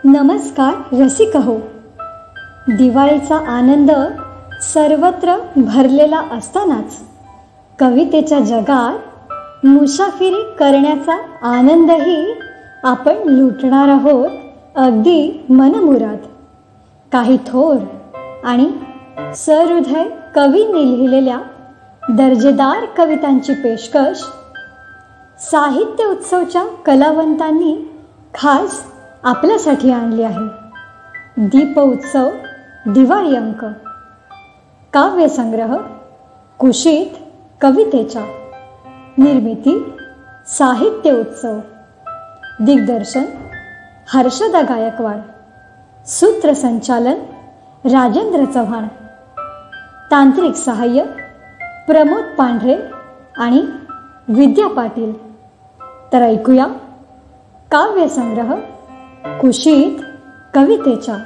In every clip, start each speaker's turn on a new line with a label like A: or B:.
A: नमस्कार रसिक हो. दिवाळीचा आनंद सर्वत्र भरलेला असतानाच कवितेच्या जगात मुसाफिरी करण्याचा आनंदही आपण लुटणार आहोत अगदी मनमुराद. काही थोर आणि सहृदय कवींनी लिहिलेल्या दर्जेदार कवितांची पेशकश साहित्य उत्सवच्या कलावंतांनी खास आपल्यासाठी आणली आहे. दीप उत्सव दिवाळी अंक, काव्यसंग्रह कुशीत कवितेच्या, निर्मिती साहित्य उत्सव, दिग्दर्शन हर्षदा गायकवाड, सूत्रसंचालन राजेंद्र चव्हाण, तांत्रिक सहाय्य प्रमोद पांढरे आणि विद्या पाटील. तर ऐकूया काव्यसंग्रह कुशीत कवितेच्या.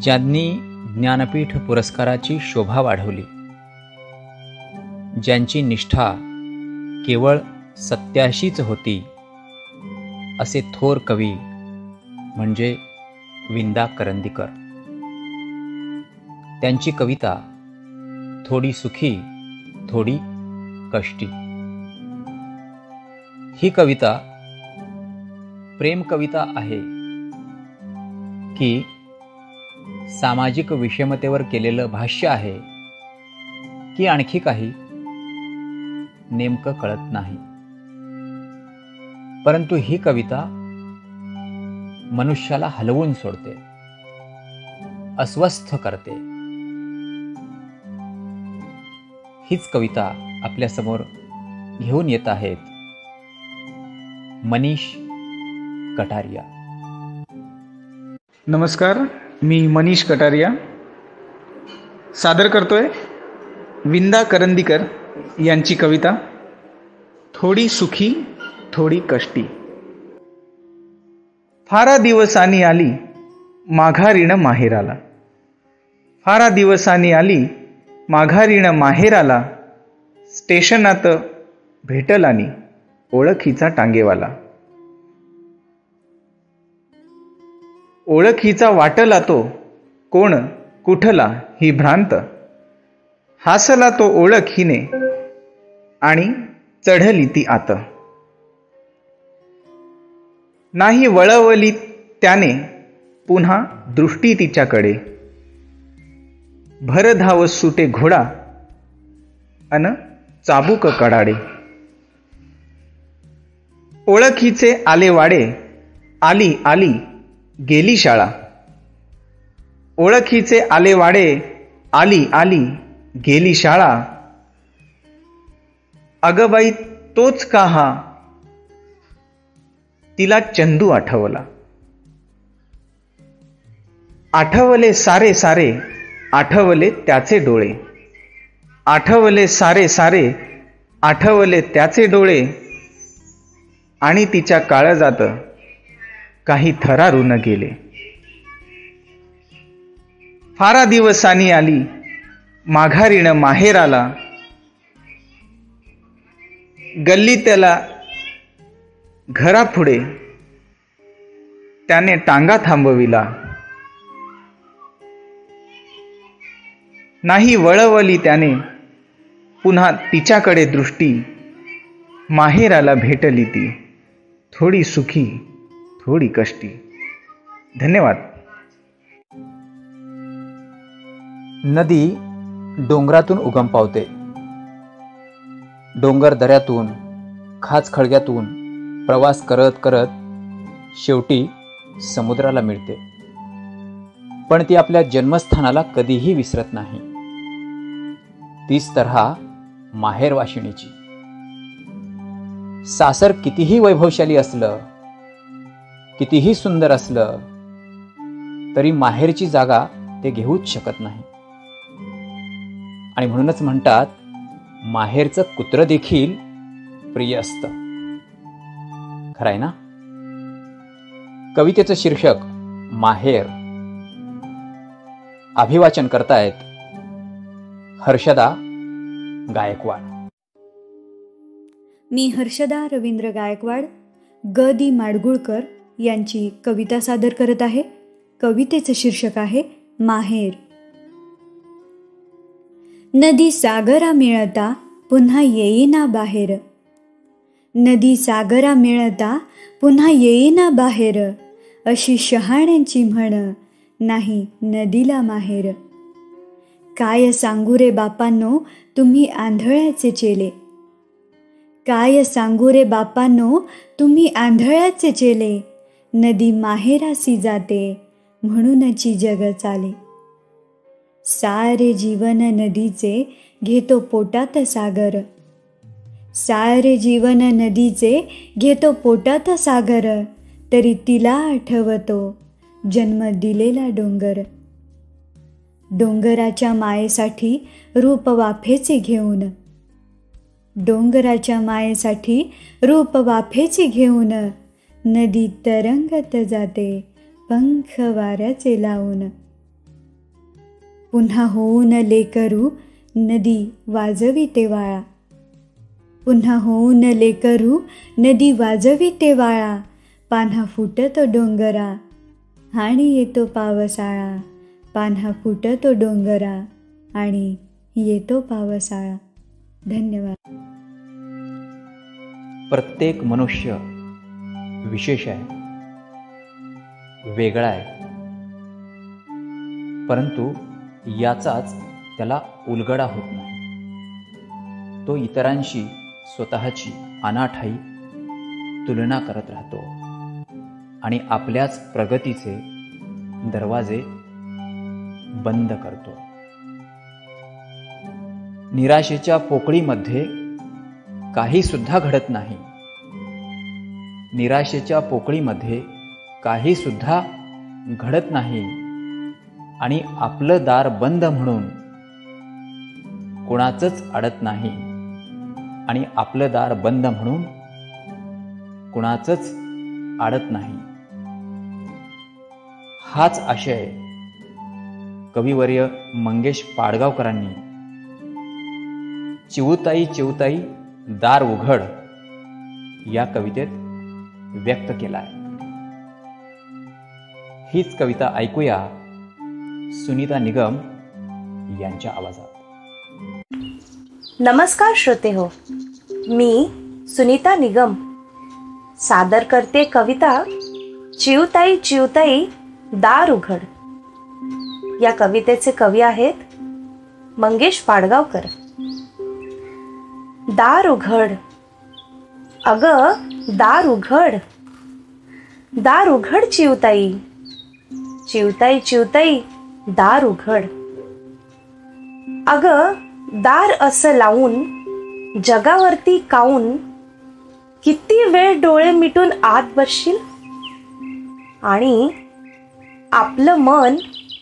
B: ज्यांनी ज्ञानपीठ पुरस्काराची शोभा वाढवली, ज्यांची निष्ठा केवळ सत्याशीच होती, असे थोर कवी म्हणजे विंदा करंदीकर. त्यांची कविता थोडी सुखी थोडी कष्टी. ही कविता प्रेम कविता आहे की सामाजिक विषमतेवर केलेलं भाष्य आहे की आणखी काही, नेमकं कळत नाही. परंतु ही कविता मनुष्याला हलवून सोडते, अस्वस्थ करते. हीच कविता आपल्यासमोर घेऊन येत आहेत मनीष कटारिया.
C: नमस्कार, मी मनीष कटारिया सादर करतोय विंदा करंदीकर यांची कविता थोडी सुखी थोडी कष्टी. फारा दिवसांनी आली माघारीनं माहेराला, फारा दिवसांनी आली माघारीनं माहेराला. स्टेशनात भेटलानी ओळखीचा टांगेवाला, ओळखीचा वाटला तो कोण कुठला ही भ्रांत. हासला तो ओळखीने आणि चढली ती आत. नाही वळवली त्याने पुन्हा दृष्टी तिच्याकडे. भरधाव सुटे घोडा अन चाबूक कडाडे. ओळखीचे आले वाडे, आली आली गेली शाळा. ओळखीचे आले वाडे, आली आली गेली शाळा. अगबाई तोच का हा, तिला चंदू आठवला. आठवले सारे सारे, आठवले त्याचे डोळे. आठवले सारे सारे, आठवले त्याचे डोळे. आणि तिच्या काळजात काही थरारून गेले. फारा दिवसांनी आली माघारीनं माहेराला. गल्ली त्याला घरापुढे त्याने टांगा थांबविला. नाही वळवली त्याने पुन्हा तिच्याकडे दृष्टी. माहेराला भेटली ती थोडी सुखी थोडी कष्टी. धन्यवाद.
B: नदी डोंगरातून उगम पावते, डोंगर दऱ्यातून खाच खळग्यातून प्रवास करत करत शेवटी समुद्राला मिळते. पण ती आपल्या जन्मस्थानाला कधीही विसरत नाही. तीच तऱ्हा माहेरवाशिणीची. सासर कितीही वैभवशाली असलं, कितीही सुंदर असलं, तरी माहेरची जागा ते घेऊच शकत नाही. आणि म्हणूनच म्हणतात, माहेरचं कुत्र देखील प्रिय असतं. खरं आहे ना? कवितेचं शीर्षक माहेर. अभिवाचन करतायत हर्षदा गायकवाड.
A: मी हर्षदा रवींद्र गायकवाड
D: ग दी माडगुळकर यांची कविता सादर करत आहे. कवितेचं शीर्षक आहे माहेर. नदी सागरा मिळता पुन्हा येईना बाहेर. नदी सागरा मिळता पुन्हा येईना बाहेर. अशी शहाण्यांची म्हण नाही नदीला माहेर. काय सांगू रे बापांनो तुम्ही आंधळ्याचे चेले. काय सांगू रे बापांनो तुम्ही आंधळ्याचे चेले. नदी माहेरासी जाते म्हणूनची जग चाले. सारे जीवन नदीचे घेतो पोटात सागर. सारे जीवन नदीचे घेतो पोटात सागर. तरी तिला आठवतो जन्म दिलेला डोंगर. डोंगराच्या मायेसाठी रूप वाफेचे घेऊन. डोंगराच्या मायेसाठी रूप वाफेचे घेऊन. नदी तरंगत जाते पंख वाऱ्याचे लावून. पुन्हा होऊन लेकरू नदी वाजविते वाळा. पुन्हा होऊन लेकरू नदी वाजविते वाळा. पान्हा फुटतो डोंगरा आणि येतो पावसाळा. पान्हा फुटतो डोंगरा आणि येतो पावसाळा. धन्यवाद.
B: प्रत्येक मनुष्य विशेष आहे, वेगळा आहे, परंतु याचाच त्याला उलगडा होत नाही. तो इतरांशी स्वतःची अनाठाई तुलना करत राहतो आणि आपल्याच प्रगतीचे दरवाजे बंद करतो. निराशेच्या पोकळीमध्ये काही सुद्धा घडत नाही. निराशेच्या पोकळीमध्ये काही सुद्धा घडत नाही आणि आपलं दार बंद म्हणून कुणाचंच अडत नाही. आणि आपलं दार बंद म्हणून कुणाचंच अडत नाही. हाच आशय कविवर्य मंगेश पाडगावकरांनी चिऊताई चिऊताई दार उघड या कवितेत व्यक्त केला आहे. हीच कविता ऐकूया सुनीता निगम यांच्या आवाजात.
E: नमस्कार श्रोते हो, मी सुनीता निगम सादर करते कविता चिऊताई चिऊताई दार उघड. या कवितेचे कवी आहेत मंगेश पाडगावकर. दार उघड, अगं दार उघड. दार उघड चिऊताई, चिऊताई चिऊताई दार उघड. अगं दार असं लावून जगावरती काऊन किती वेळ डोळे मिटून आत बसशील आणि आपलं मन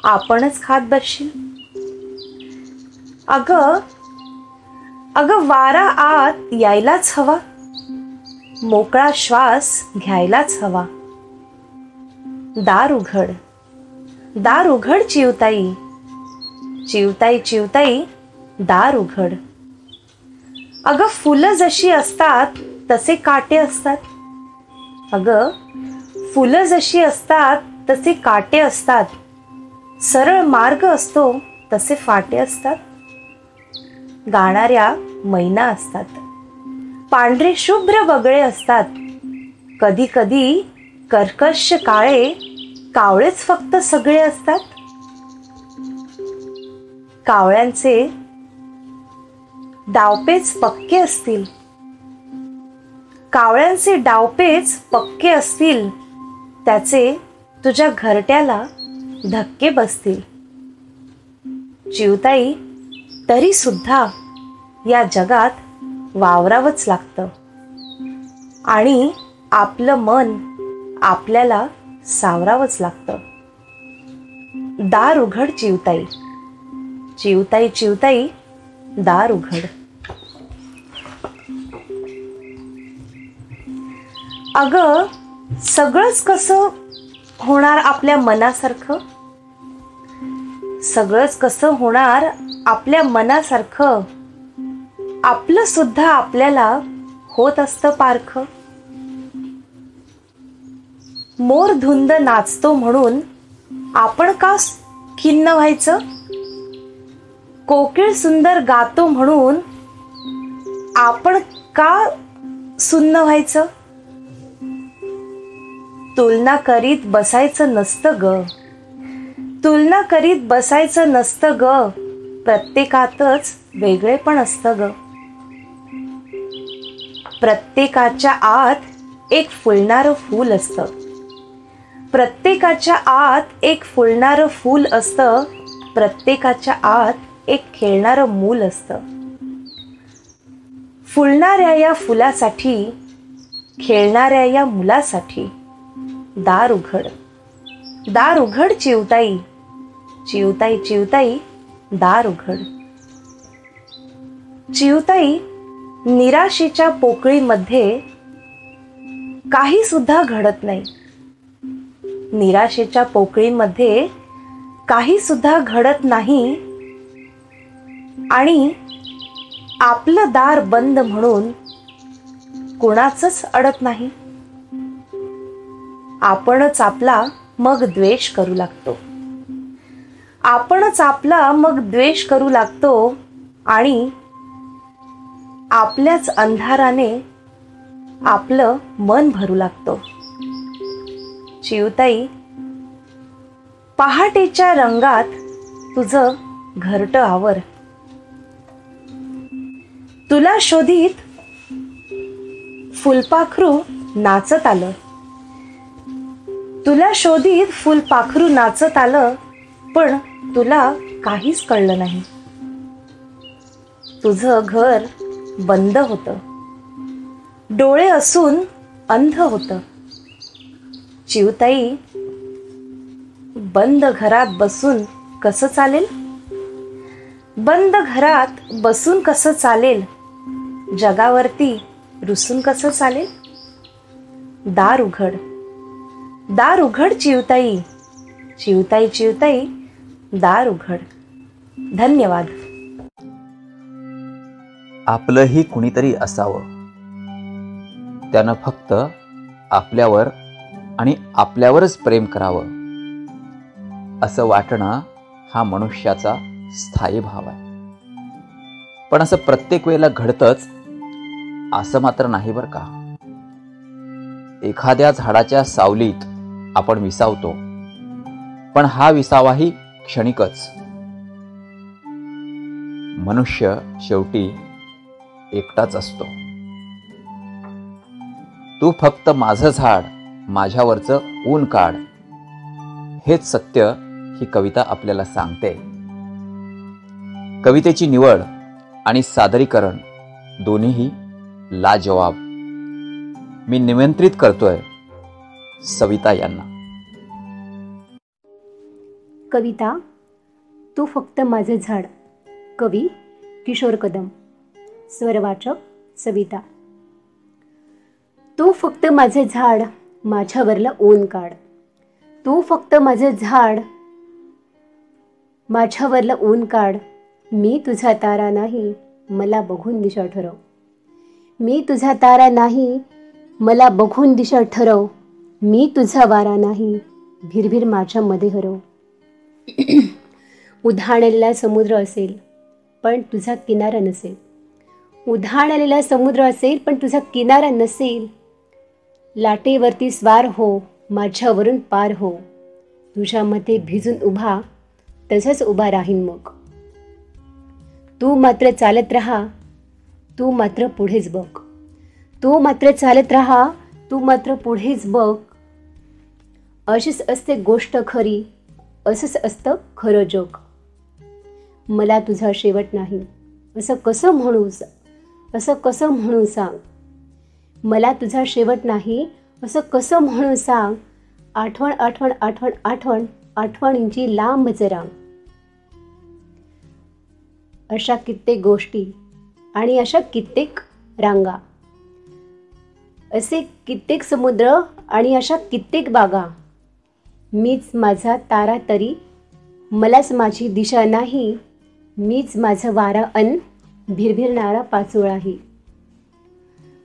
E: आपणच खात बसशील. अगं अगं वारा आत यायलाच हवा, मोकळा श्वास घ्यायलाच हवा. दार उघड, दार उघड चिऊताई, चिऊताई चिऊताई दार उघड. अगं फुलं जशी असतात तसे काटे असतात. अगं फुलं जशी असतात तसे काटे असतात. सरळ मार्ग असतो तसे फाटे असतात. गाणाऱ्या मैना असतात. पांढरे शुभ्र बगळे असतात. कधी कधी कर्कश काळे कावळेच फक्त सगळे असतात. कावळ्यांचे डावपेच पक्के असतील. कावळ्यांचे डावपेच पक्के असतील. त्याचे तुझ्या घरट्याला धक्के बसतील. चिऊताई तरी सुद्धा या जगात वावरावंच लागतं आणि आपलं मन आपल्याला सावरावंच लागतं. दार उघड चिऊताई, चिऊताई चिऊताई दार उघड. अगं सगळंच कसं होणार आपल्या मनासारखं. सगळंच कसं होणार आपल्या मनासारखं. आपलं सुद्धा आपल्याला होत असतं पारखं. मोर धुंद नाचतो म्हणून आपण का खिन्न व्हायचं? कोकिळ सुंदर गातो म्हणून आपण का सुन्न व्हायचं? तुलना करीत बसायचं नसतं ग, तुलना करीत बसायचं नसतं ग, प्रत्येकातच वेगळेपण असतं ग. प्रत्येकाच्या आत एक फुलणारं फूल असतं, प्रत्येकाच्या आत एक फुलणारं फूल असतं, प्रत्येकाच्या आत एक खेळणारं मूल असतं. फुलणाऱ्या या फुलासाठी, खेळणाऱ्या या मुलासाठी दार उघड, दार उघड चिवताई, चिवताई चिवताई दार उघड. चिवताई, निराशेच्या पोकळीमध्ये काही सुद्धा घडत नाही, निराशेच्या पोकळीमध्ये काही सुद्धा घडत नाही आणि आपलं दार बंद म्हणून कुणाचंच अडत नाही. आपणच आपला मग द्वेष करू लागतो, आपणच आपला मग द्वेष करू लागतो आणि आपल्याच अंधाराने आपलं मन भरू लागतो. चिवताई, पहाटेच्या रंगात तुझं घरटं आवर, तुला शोधित फुलपाखरू नाचत आलं, तुला शोधित फुलपाखरू नाचत आलं, पण तुला काहीच कळलं नाही. तुझं घर बंद होतं, डोळे असून अंध होतं. चिवताई, बंद घरात बसून कसं चालेल, बंद घरात बसून कसं चालेल, जगावरती रुसून कसं चालेल? दार उघड, दार उघड चिवताई, चिवताई चिवताई दार उघड. धन्यवाद.
B: आपलंही कुणीतरी असावं, त्यानं फक्त आपल्यावर आणि आपल्यावरच प्रेम करावं, असं वाटणं हा मनुष्याचा स्थायी भाव आहे. पण असं प्रत्येक वेळेला घडतंच असं मात्र नाही बरं का. एखाद्या झाडाच्या सावलीत आपण विसावतो, पण हा विसावाही क्षणिकच. मनुष्य शेवटी एकटाच असतो. तू फक्त माझं झाड, माझ्यावरचं ऊन काढ, हेच सत्य ही कविता आपल्याला सांगते. कवितेची निवड आणि सादरीकरण दोन्हीही लाजवाब. मी निमंत्रित करतोय सविता यांना.
F: कविता तू फक्त माझे झाड. कवी किशोर कदम. स्वरवाचक सविता. तू फक्त माझे झाड, माझ्यावरलं ऊन काढ. तू फक्त माझे झाड, माझ्यावरलं ऊन काढ. मी तुझा तारा नाही, मला बघून दिशा ठरव. मी तुझा तारा नाही, मला बघून दिशा ठरव. मी तुझा वारा नाही, भिरभिर माझ्यामध्ये हरव. उधाणलेला समुद्र असेल पण तुझा किनारा नसेल. उधाणलेला समुद्र असेल पण तुझा किनारा नसेल. लाटेवरती स्वार हो, माझ्यावरून पार हो. तुझ्यामध्ये भिजून उभा, तसंच उभा राहीन मग. तू मात्र चालत राहा, तू मात्र पुढेच बघ. तू मात्र चालत राहा, तू मात्र पुढेच बघ. अशीच असते गोष्ट खरी, असंच असतं खरं जग. मला तुझा शेवट नाही, असं कसं म्हणूस, असं कसं म्हणून सांग. मला तुझा शेवट नाही, असं कसं म्हणून सांग. आठवण आठवण आठवण आठवण, आठवणींची लांब रांग. अशा कित्येक गोष्टी आणि अशा कित्येक रांगा, असे कित्येक समुद्र आणि अशा कित्येक बागा. मीच माझा तारा तरी, मलाच माझी दिशा नाही. मीच माझं वारा अन भिरभिरणारा पाचोळाही.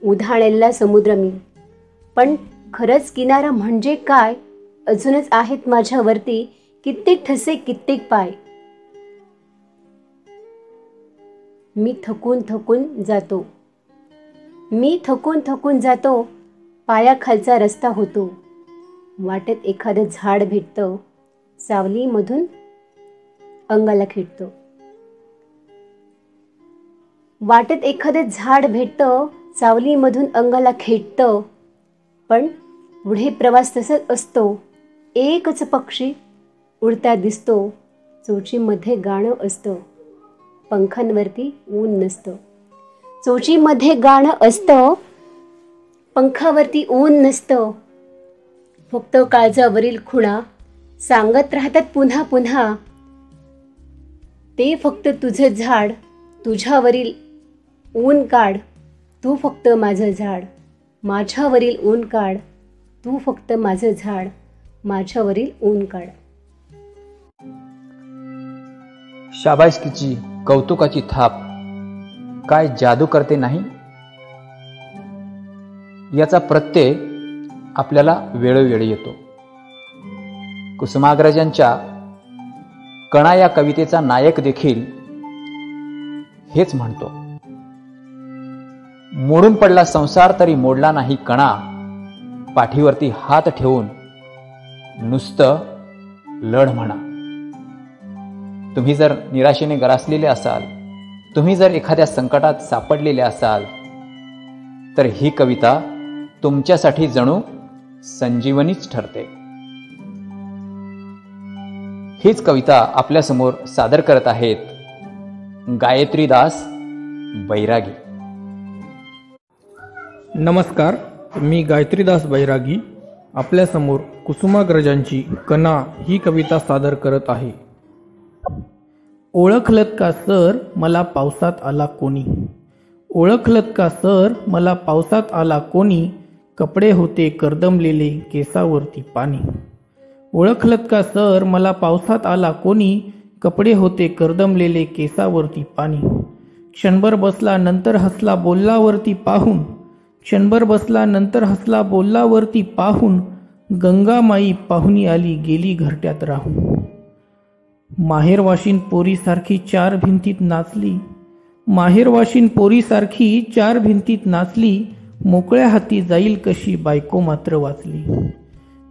F: उधाणलेला समुद्र मी, पण खरंच किनारा म्हणजे काय, अजूनच आहेत माझ्यावरती कित्येक ठसे कित्येक पाय. मी थकून थकून जातो, पायाखालचा रस्ता होतो. वाटेत एखादं झाड भेटतं, सावलीमधून अंगाला खेटतं. वाटेत एखादं झाड भेटतं, सावलीमधून अंगाला खेटतं. पण पुढे प्रवास तसंच असतो. एकच पक्षी उडता दिसतो, चोचीमध्ये गाणं असतं, पंखांवरती ऊन नसतं. चोचीमध्ये गाणं असतं, पंखावरती ऊन नसतं. फक्त काळजावरील खुणा सांगत राहतात पुन्हा पुन्हा. ते फक्त तुझं झाड, तुझ्यावरील ऊन काढ, तू फक्त माझं झाड. माझ्यावरील ऊन काढ, तू फक्त माझं झाड. माझ्यावरील ऊन काढ.
B: शाबासकीची कौतुकाची थाप काय जादू करते नाही? याचा प्रत्यय आपल्याला वेळोवेळी येतो. कुसुमाग्रजांच्या कणा या कवितेचा नायक देखील हेच म्हणतो. मोडून पडला संसार तरी मोडला नाही कणा, पाठीवरती हात ठेवून नुसतं लढ म्हणा. तुम्ही जर निराशेने ग्रासलेले असाल, तुम्ही जर एखाद्या संकटात सापडलेले असाल, तर ही कविता तुमच्यासाठी जणू संजीवनीच ठरते. हीच कविता आपल्यासमोर सादर करत आहेत गायत्रीदास बैरागी.
G: नमस्कार, मी गायत्रीदास बैरागी आपल्यासमोर कुसुमाग्रजांची कणा ही कविता सादर करत आहे. ओळखलत का सर मला पावसात आला कोणी, ओळखलत का सर मला पावसात आला कोणी, कपडे होते कर्दमलेले केसावरती पाणी. ओळखलत का सर मला पावसात आला कोणी, कपडे होते कर्दमलेले केसावरती पाणी. क्षणभर बसला नंतर हसला बोललावरती पाहून, क्षणभर बसला नंतर हसला बोललावरती पाहून, गंगामाई पाहुणी आली गेली घरट्यात राहून. माहेरवाशीन पोरीसारखी चार भिंतीत नाचली, माहेरवाशीन पोरीसारखी चार भिंतीत नाचली, मोकळ्या हाती जाईल कशी बायको मात्र वाचली.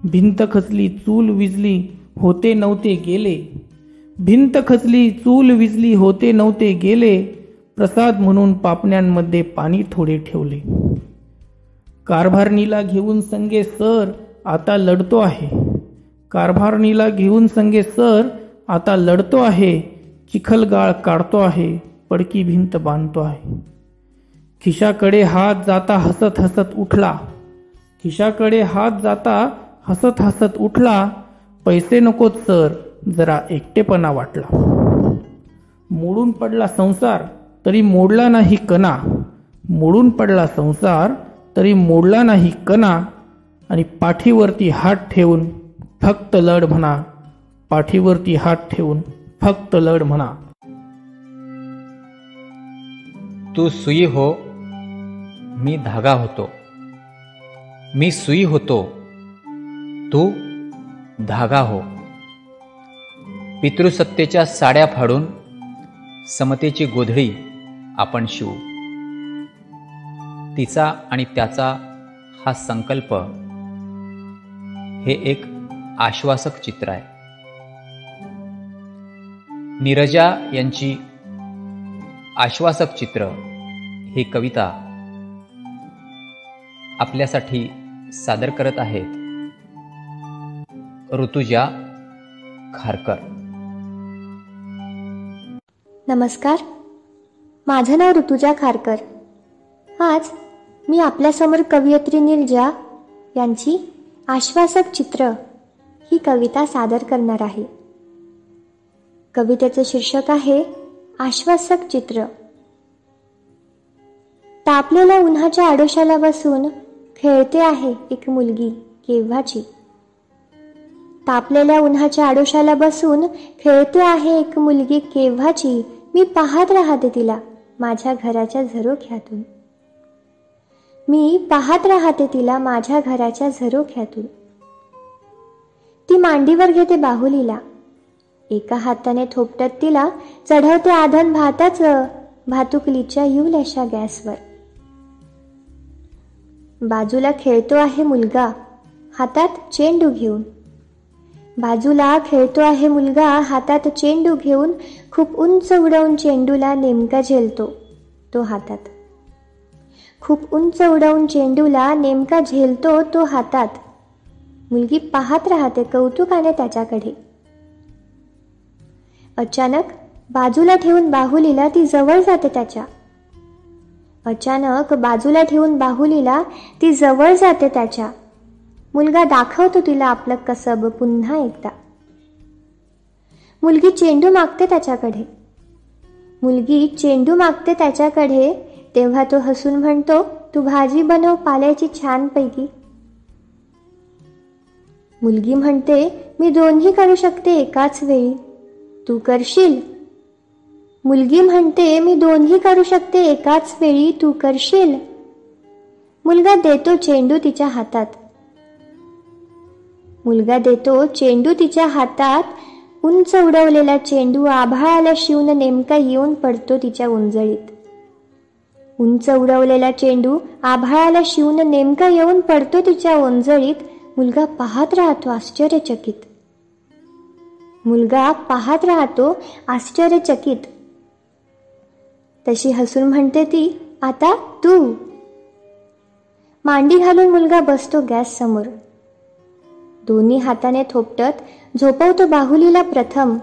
G: भिंत खचली चूल विजली होते नव्हते गेले, भिंत खचली चूल विजली होते नव्हते गेले, प्रसाद म्हणून पापण्यांमध्ये पाणी थोडे ठेवले. कारभारणीला घेऊन संगे सर आता लढतो आहे, कारभारणीला घेऊन संगे सर आता लढतो आहे, चिखलगाळ काढतो आहे, पडकी भिंत बांधतो आहे. खिशाकडे हात जाता हसत हसत उठला, खिशाकडे हात जाता हसत हसत उठला, पैसे नकोत सर जरा एकटेपणा वाटला. मोडून पडला संसार तरी मोडला नाही कणा, मोडून पडला संसार तरी मोडला नाही कणा, आणि पाठीवरती हात ठेवून फक्त लढ म्हणा, पाठीवरती हात ठेवून फक्त लढ म्हणा.
B: तू सुई हो मी धागा होतो, मी सुई होतो तू धागा हो. पितृसत्तेच्या साड्या फाडून समतेची गोधडी आपण शिवू. तिचा आणि त्याचा हा संकल्प हे एक आश्वासक चित्र आहे. नीरजा यांची आश्वासक चित्र ही कविता आपल्यासाठी सादर करत आहेत ऋतुजा खारकर.
H: नमस्कार, माझं नाव ऋतुजा खारकर. आज मी आपल्यासमोर कवयित्री नीरजा यांची आश्वासक चित्र ही कविता सादर करणार आहे. कवितेचे शीर्षक आहे आश्वासक चित्र. तापलेल्या उन्हाच्या आडोशाला बसून खेळते आहे एक मुलगी केव्हाची. तापलेल्या उन्हाच्या आडोशाला बसून खेळते आहे एक मुलगी केव्हाची. मी पाहत राहते तिला माझ्या घराच्या झरोख्यातून. मी पाहत राहते तिला माझ्या घराच्या झरोख्यातून. ती मांडीवर घेते बाहुलीला, एका हाताने थोपटत तिला चढवते आधन भाताचं भातुकलीच्या युवल्याशा गॅसवर. बाजूला खेळतो आहे मुलगा हातात चेंडू घेऊन. बाजूला खेळतो आहे मुलगा हातात चेंडू घेऊन. खूप उंच उडवून चेंडूला नेमका झेलतो तो हातात. खूप उंच उडवून चेंडूला नेमका झेलतो तो हातात. मुलगी पाहत राहते कौतुकाने त्याच्याकडे. अचानक बाजूला ठेवून बाहुलीला ती जवळ जाते त्याच्या. अचानक बाजूला ठेवून बाहुलीला ती जवळ जाते त्याच्या. मुलगा दाखवतो तिला आपलं कसब पुन्हा एकदा. मुलगी चेंडू मागते त्याच्याकडे. मुलगी चेंडू मागते त्याच्याकडे. तेव्हा तो हसून म्हणतो, तू भाजी बनव पाल्याची छानपैकी. मुलगी म्हणते, मी दोन्ही करू शकते एकाच वेळी, तू करशील. मुलगी म्हणते, मी दोन्ही करू शकते एकाच वेळी, तू करशील. मुलगा देतो चेंडू तिच्या हातात. मुलगा देतो चेंडू तिच्या हातात. उंच उडवलेला चेंडू आभाळाला शिवून नेमका येऊन पडतो तिच्या उंजळीत. उंच उडवलेला चेंडू आभाळाला शिवून नेमका येऊन पडतो तिच्या उंजळीत. मुलगा पाहत राहतो आश्चर्यचकित. मुलगा पाहत राहतो आश्चर्यचकित. तशी हसून म्हणते ती, आता तू. मांडी घालून मुलगा बसतो गॅस समोर. दोन्ही हाताने थोपटत झोपवतो बाहुलीला प्रथम,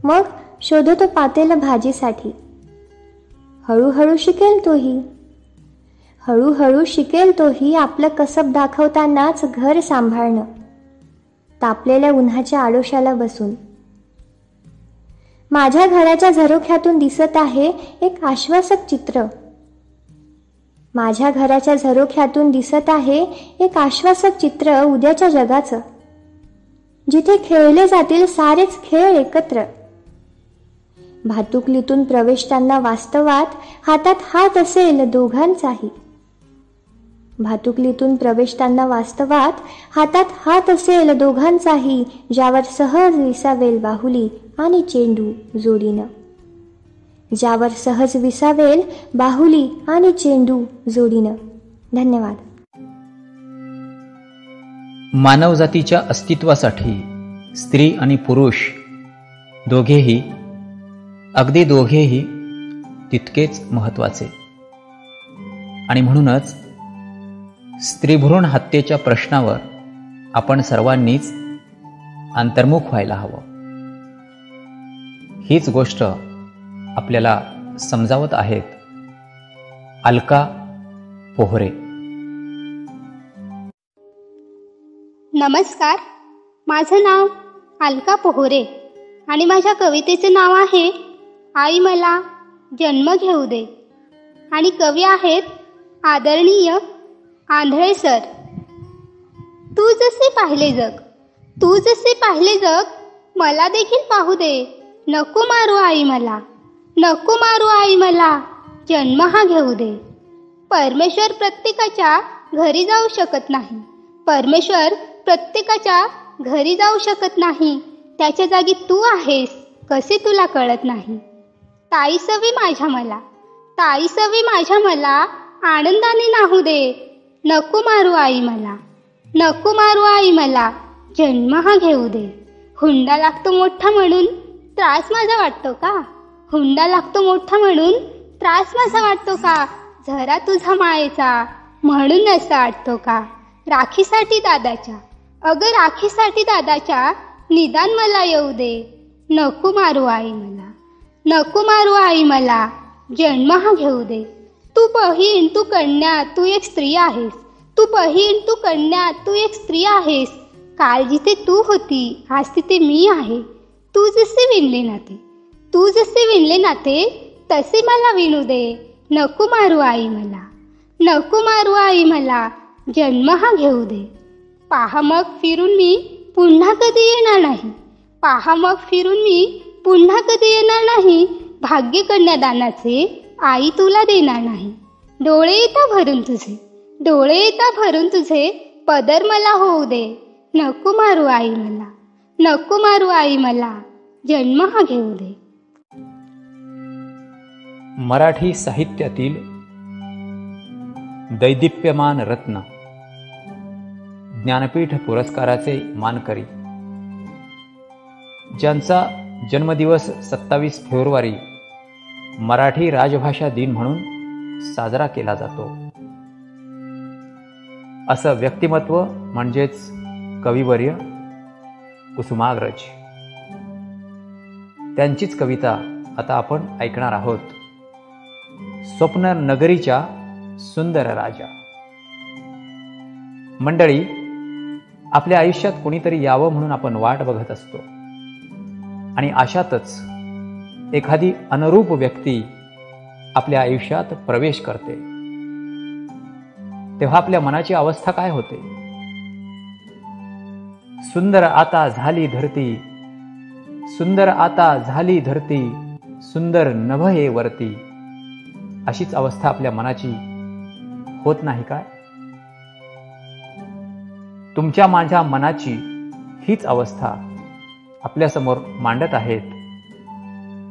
H: मग शोधतो पातेलं भाजीसाठी. हळूहळू शिकेल तोही. हळूहळू शिकेल तोही आपलं कसब दाखवतानाच घर सांभाळणं, तापलेल्या उन्हाच्या आडोशाला बसून. माझ्या घराच्या झरोख्यातून दिसत आहे एक आश्वासक चित्र. माझ्या घराच्या झरोख्यातून दिसत आहे एक आश्वासक चित्र उद्याच्या जगाचं, जिथे खेळले जातील सारेच खेळ एकत्र. भातुकलीतून प्रवेशताना वास्तवात हातात हात असेल दोघांचाही. भातुकलीतून प्रवेशताना वास्तवात हातात हात असेल दोघांचाही, ज्यावर सहज विसावेल बाहुली आणि चेंडू जोडीनं. ज्यावर सहज विसावेल बाहुली आणि चेंडू जोडीनं. धन्यवाद.
B: मानवजातीच्या अस्तित्वासाठी स्त्री आणि पुरुष दोघेही, अगदी दोघेही तितकेच महत्त्वाचे. आणि म्हणूनच स्त्रीभ्रूण हत्येच्या प्रश्नावर आपण सर्वांनीच अंतर्मुख व्हायला हवं. हीच गोष्ट आपल्याला समजावत आहेत अलका पोहरे.
I: नमस्कार, माझं नाव अलका पोहरे आणि माझ्या कवितेचं नाव आहे आई मला जन्म घेऊ दे. आणि कवी आहेत आदरणीय आंधळे सर. तू जसे पाहिले जग, तू जसे पाहिले जग, मला देखील पाहू दे. नको मारू आई मला, नको मारू आई मला, जन्म हा घेऊ दे. परमेश्वर प्रत्येकाच्या घरी जाऊ शकत नाही. परमेश्वर प्रत्येकाच्या घरी जाऊ शकत नाही. त्याच्या जागी तू आहेस, कसे तुला कळत नाही. ताई सवी माझ्या मला, ताई सवी माझ्या मला, आनंदाने नाहू दे. नको मारू आई मला, नको मारू आई मला, जन्म हा घेऊ दे. हुंडा लागतो मोठा म्हणून त्रास माझा वाटतो का? हुंडा लागतो मोठा म्हणून त्रास माझा वाटतो का? झरा तुझा मायेचा म्हणून असं वाटतो का? राखीसाठी दादाच्या, अगं राखीसाठी दादाच्या, निदान मला येऊ दे. नको मारू आई मला, नको मारू आई मला, जन्म हा घेऊ दे. तू बहीण, तू कन्या, तू एक स्त्री आहेस. तू बहीण, तू कन्या, तू एक स्त्री आहेस. काल जिथे तू होती आज तिथे मी आहे. तू जसे विणले नाते, तू जसे विणले नाते, तसे मला विणू दे. नको मारू आई मला, नको मारू आई मला, जन्म हा घेऊ दे. पहा मग फिरून मी पुन्हा कधी येणार नाही. पहा मग फिरून मी पुन्हा कधी येणार नाही. भाग्य कन्यादानाचे आई तुला देणार नाही. डोळे येता भरून तुझे, डोळे येता भरून तुझे पदर मला होऊ दे. नको मारू आई मला, नको मारू आई मला, जन्म हा घेऊ दे.
B: मराठी साहित्यातील दैदिप्यमान रत्न, ज्ञानपीठ पुरस्काराचे मानकरी, ज्यांचा जन्मदिवस 27 फेब्रुवारी मराठी राजभाषा दिन म्हणून साजरा केला जातो, असं व्यक्तिमत्व म्हणजेच कविवर्य कुसुमाग्रज. त्यांचीच कविता आता आपण ऐकणार आहोत. स्वप्न नगरीच्या सुंदर राजा. मंडळी, आपल्या आयुष्यात कोणीतरी यावं म्हणून आपण वाट बघत असतो आणि अशातच एखादी अनुरूप व्यक्ती आपल्या आयुष्यात प्रवेश करते. तेव्हा आपल्या मनाची अवस्था काय होते? सुंदर आता झाली धरती, सुंदर आता झाली धरती, सुंदर नभ हे वरती, अशीच अवस्था आपल्या मनाची होत नाही काय? तुमच्या माझ्या मनाची हीच अवस्था आपल्यासमोर मांडत आहेत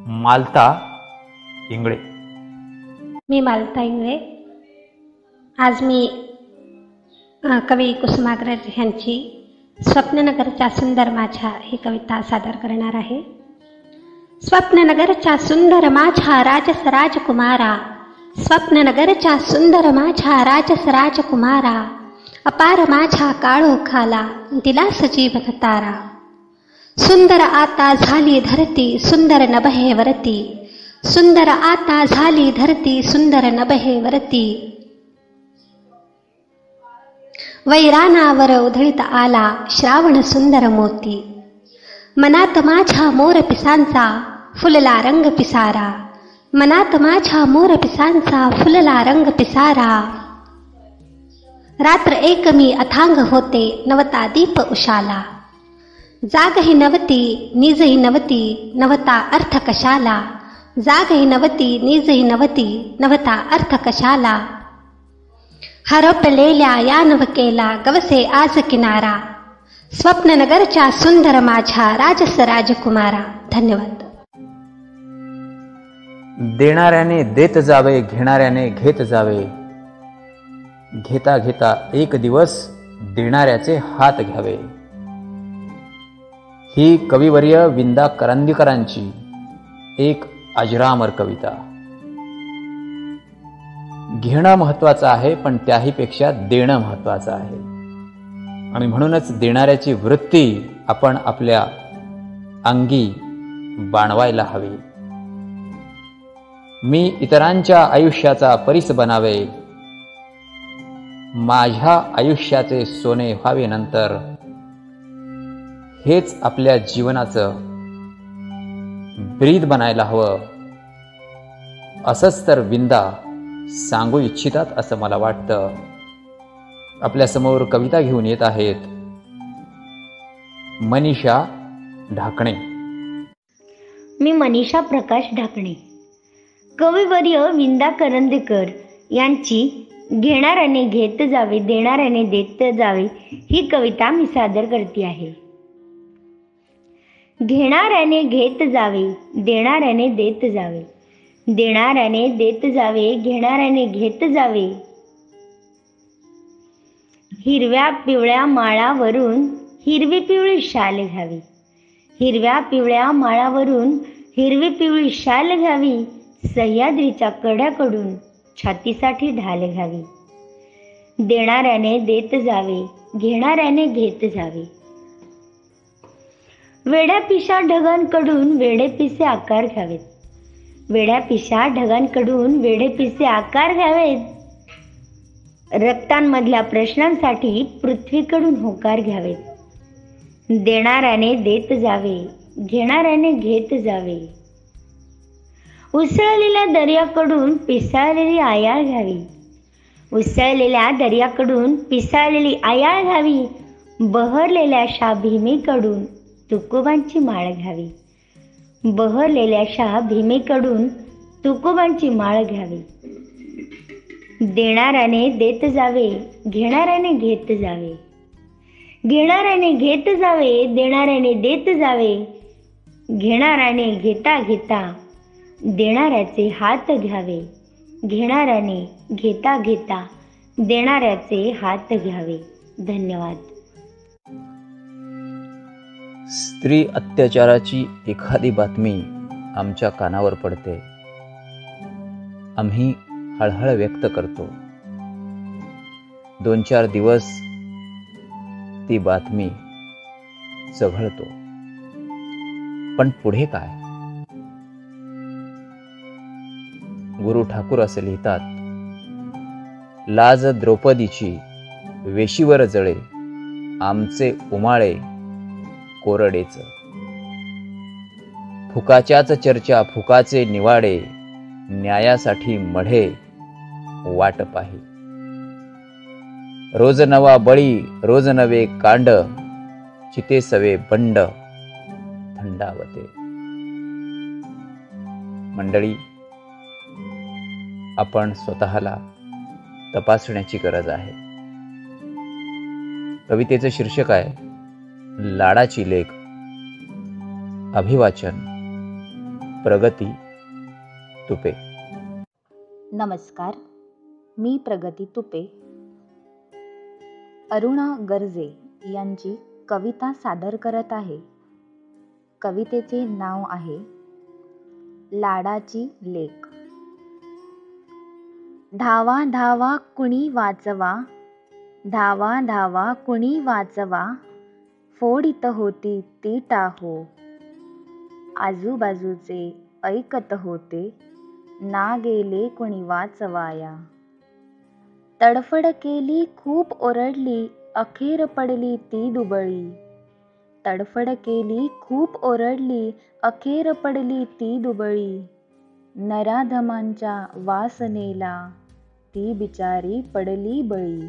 B: मालता इंगळे.
J: मी मालता इंगळे. आज मी कवी कुसुमाग्रज ह्यांची स्वप्ननगरच्या सुंदर माझ्या ही कविता सादर करणार आहे. स्वप्ननगरच्या सुंदर माझ्या राजस राजकुमारा, स्वप्ननगरच्या सुंदर माझ्या राजस राजकुमारा, अपार माझ्या काळोखाला दिला सजीवन तारा. सुंदर आता झाली धरती, सुंदर नभे वरती, सुंदर आता झाली धरती, सुंदर नभे वरती. वैरानावर उधळीत आला श्रावण सुंदर मोती, मनात माझ्या मोर पिसांचा फुलला रंग पिसारा, मनात माझ्या मोर पिसांचा फुलला रंग पिसारा. रात्र एक मी अथांग होते नवता दीप उशाला, जागही नवती निजही नवती नवता अर्थ कशाला, जागही नवती निजही नवती नवता अर्थ कशाला. हरपलेल्या या नवकेला गवसे आज किनारा, स्वप्ननगरच्या सुंदर माझ्या राजस राजकुमारा. धन्यवाद.
B: देणाऱ्याने देत जावे, घेणाऱ्याने घेत जावे, घेता घेता एक दिवस देणाऱ्याचे हात घ्यावे. ही कविवर्य विंदा करंदीकरांची एक अजरामर कविता. घेणं महत्वाचं आहे, पण त्याहीपेक्षा देणं महत्वाचं आहे आणि म्हणूनच देणाऱ्याची वृत्ती आपण आपल्या अंगी बाणवायला हवी. मी इतरांच्या आयुष्याचा परीस बनावे, माझ्या आयुष्याचे सोने व्हावे नंतर, हेच आपल्या जीवनाचं ब्रीद बनायला हवं, असंच तर विंदा सांगू इच्छितात असं मला वाटतं. आपल्या समोर कविता घेऊन येत आहेत मनीषा ढाकणे.
K: मी मनीषा प्रकाश ढाकणे. कविवर्य विंदा करंदीकर यांची घेणाऱ्याने घेत जावे, देणाऱ्याने देत जावे ही कविता मी सादर करते आहे. घेणाऱ्याने घेत जावे, देणाऱ्याने देत जावे, देणाऱ्याने देत जावे, घेणाऱ्याने घेत जावे. हिरव्या पिवळ्या माळावरून हिरवी पिवळी शाल घ्यावी, हिरव्या पिवळ्या माळावरून हिरवी पिवळी शाल घ्यावी. सह्याद्रीच्या कड्याकडून छातीसाठी ढाल घ्यावी. देणाऱ्याने देत जावे, घेणाऱ्याने घेत जावे. वेड्या पिशा ढगांकडून वेडे पिसे आकार घ्यावेत, वेड्या पिशा ढगांकडून वेडे पिसे आकार घ्यावेत. रक्तांमधल्या प्रश्नांसाठी पृथ्वीकडून होकार घ्यावेत. देणाऱ्याने देत जावे, घेणाऱ्याने घेत जावे. उसळलेल्या दर्याकडून पिसाळलेली आयाळ घ्यावी, उसळलेल्या दर्याकडून पिसाळलेली आयाळ घ्यावी. बहरलेल्या भीमेकडून तुकोबांची माळ घ्यावी, बहरलेल्या भीमेकडून तुकोबांची माळ घ्यावी. देणाऱ्याने देत जावे, घेणाऱ्याने घेत जावे. घेणाऱ्याने घेत जावे, देणाऱ्याने देत जावे. घेणाऱ्याने घेता घेता देणाऱ्याचे हात घ्यावे. घेणाऱ्याने घेता घेता देणाऱ्याचे हात घ्यावे. धन्यवाद.
B: स्त्री अत्याचाराची एखादी बातमी आमच्या कानावर पडते. आम्ही हळहळ व्यक्त करतो. 2-4 दिवस ती बातमी चघळतो. पण पुढे काय? गुरु ठाकूर असे लिहितात, लाज द्रौपदीची वेशीवर जळे, आमचे उमाळे कोरडेच. फुकाच्याच चर्चा, फुकाचे निवाडे, न्यायासाठी मढे वाट पाही. रोज नवा बळी, रोज नवे कांड, चिते सवे बंड थंडावते. मंडळी, आपण स्वतःला तपासण्याची गरज आहे. कवितेचं शीर्षक आहे लाडाची लेक. अभिवाचन प्रगती तुपे.
E: नमस्कार, मी प्रगती तुपे अरुणा गर्जे यांची कविता सादर करत आहे. कवितेचे नाव आहे लाडाची लेक. धावा धावा कुणी वाचवा, धावा धावा कुणी वाचवा, फोडीत होती ती टाहो. आजूबाजूचे ऐकत होते, ना गेले कुणी वाचवाया. तडफड केली खूप ओरडली, अखेर पडली ती दुबळी. तडफड केली खूप ओरडली, अखेर पडली ती दुबळी. नराधमांच्या वासनेला ती बिचारी पडली बळी.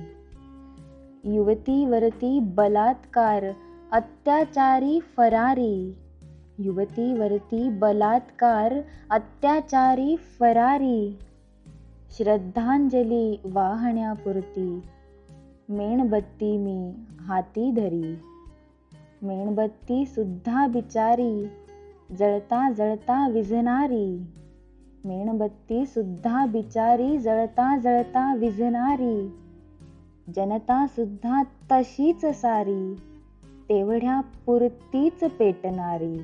E: युवतीवरती बलात्कार, अत्याचारी फरारी. युवतीवरती बलात्कार, अत्याचारी फरारी. श्रद्धांजली वाहण्यापुरती मेणबत्ती मी हाती धरी. मेणबत्ती सुद्धा बिचारी जळता जळता विझणारी. मेणबत्ती सुद्धा बिचारी जळता जळता विझणारी. जनता सुद्धा तशीच सारी, तेवढ्या पुरतीच पेटणारी.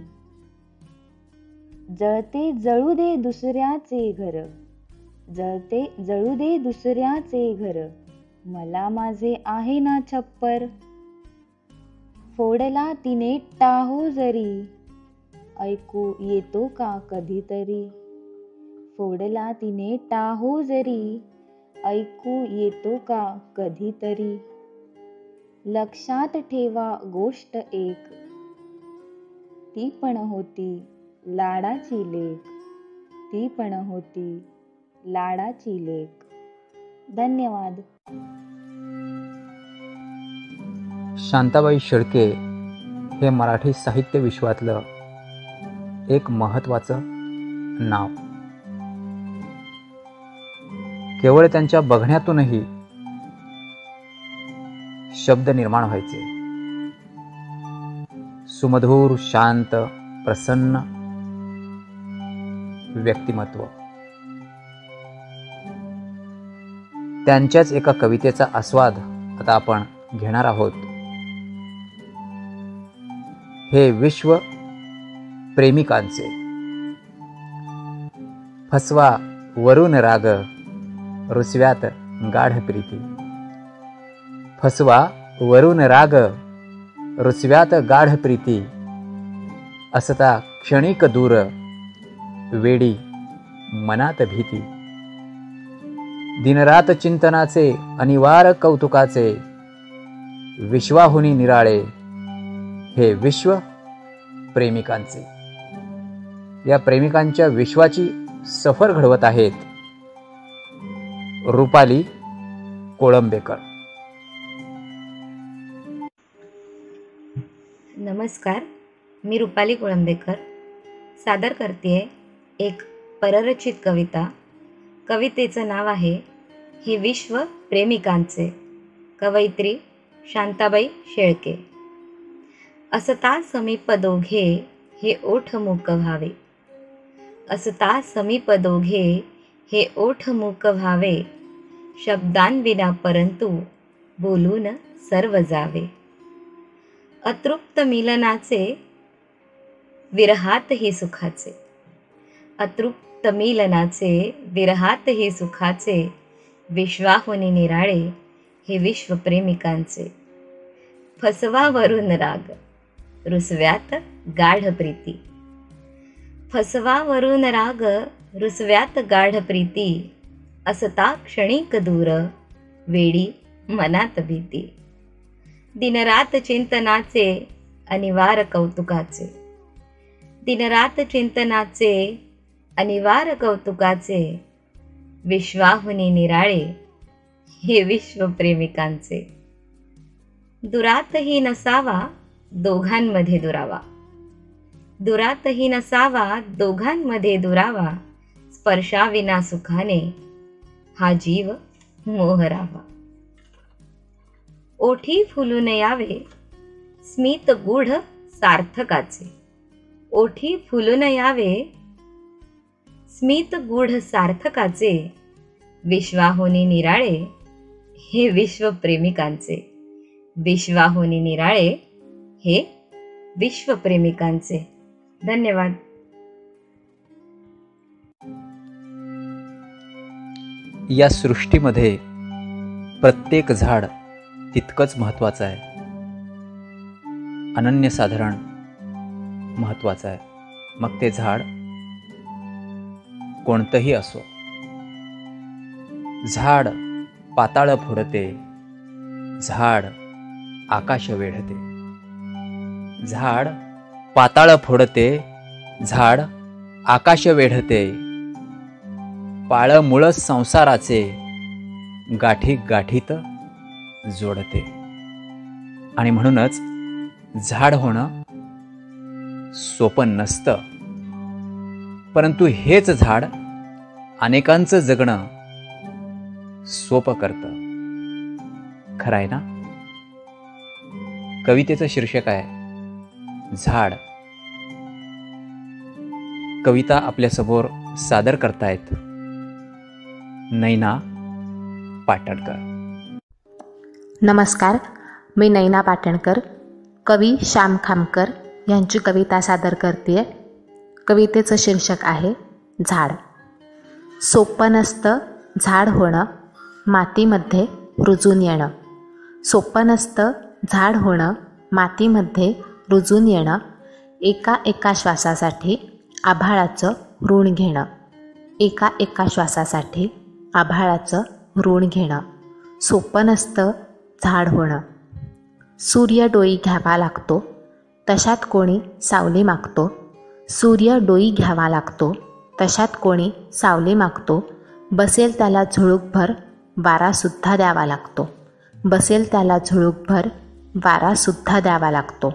E: जळते जळू दे दुसऱ्याचे घर, जळते जळू दे दुसऱ्याचे घर, मला माझे आहे ना छप्पर. फोडला तिने टाहो जरी, ऐकू येतो का कधीतरी. फोडला तिने टाहो जरी, ऐकू येतो का कधीतरी. लक्षात ठेवा गोष्ट एक, ती पण होती लाडाची लेक. ती पण होती लाडाची लेक. धन्यवाद.
B: शांताबाई शेळके हे मराठी साहित्य विश्वातलं एक महत्त्वाचं नाव. केवळ त्यांच्या बघण्यातूनही शब्द निर्माण व्हायचे. सुमधुर, शांत, प्रसन्न व्यक्तिमत्व. त्यांच्याच एका कवितेचा आस्वाद आता आपण घेणार आहोत. हे विश्व प्रेमिकांचे. फसवा वरून राग, रुसव्यात गाढ प्रीती. फसवा वरून राग, रुसव्यात गाढ प्रीती. असता क्षणिक दूर, वेडी मनात भीती. दिनरात चिंतनाचे, अनिवार्य कौतुकाचे, विश्वाहुनी निराळे हे विश्व प्रेमिकांचे. या प्रेमिकांच्या विश्वाची सफर घडवत आहेत रुपाली कोळंबेकर.
L: नमस्कार, मी रुपाली कोळंबेकर सादर करते एक पररचित कविता. कवितेचं नाव आहे हे विश्व प्रेमिकांचे. कवयित्री शांताबाई शेळके. असता समीप दोघे हे ओठ मूक व्हावे. असता समीप दोघे हे ओठ मूक व्हावे. शब्दांविना परंतु बोलून सर्व जावे. अतृप्त मिलनाचे विरहात हे सुखाचे. अतृप्त मिलनाचे विरहात हे सुखाचे. विश्वाहुनी निराळे हे विश्व प्रेमिकांचे. फसवावरून राग रुसव्यात गाढ प्रीती. फसवावरून राग रुसव्यात गाढ प्रीती. असता क्षणिक दूर वेडी मनात भीती. दिनरात चिंतनाचे अनिवार्य कौतुकाचे. दिनरात चिंतनाचे अनिवार्य कौतुकाचे. विश्वाहुनी निराळे हे विश्व प्रेमिकांचे. दुरातही नसावा दोघांमध्ये दुरावा. दुरातही नसावा दोघांमध्ये दुरावा. स्पर्शाविना सुखाने हा जीव मोहरावा. ओठी फुलून यावे स्मित गूढ सार्थकाचे. ओठी फुलून यावे स्मित गूढ सार्थकाचे. विश्वाहुनी निराळे हे विश्व प्रेमिकांचे. विश्वाहुनी निराळे हे विश्व प्रेमिकांचे. धन्यवाद.
B: या सृष्टीमध्ये प्रत्येक झाड तितकंच महत्त्वाचं आहे. अनन्यसाधारण महत्त्वाचं आहे. मग ते झाड कोणतंही असो. झाड पाताळ फोडते. झाड आकाश वेढते. झाड पाताळ फोडते. झाड आकाश वेढते. पाळमुळ संसाराचे गाठी गाठीत जोडते. आणि म्हणूनच झाड होणं सोपं नसतं. परंतु हेच झाड अनेकांचं जगणं सोपं करतं. खरं आहे ना? कवितेचं शीर्षक आहे झाड. कविता आपल्यासमोर सादर करतायत नैना पाटणकर.
M: नमस्कार, मी नैना पाटणकर, कवी श्याम खामकर यांची कविता सादर करते. कवितेचं शीर्षक आहे झाड. सोपं नसतं झाड होणं, मातीमध्ये रुजून येणं. सोपं नसतं झाड होणं, मातीमध्ये रुजून येणं. एका एका श्वासासाठी आभाळाचं ऋण घेणं. एका एका श्वासासाठी आभाळाचं ऋण घेणं. सोपं नसतं झाड होणं. सूर्य डोई घ्यावा लागतो, तशात कोणी सावली मागतो. सूर्य डोई घ्यावा लागतो, तशात कोणी सावली मागतो. बसेल त्याला झुळूकभर वारासुद्धा द्यावा लागतो. बसेल त्याला झुळूकभर वारासुद्धा द्यावा लागतो.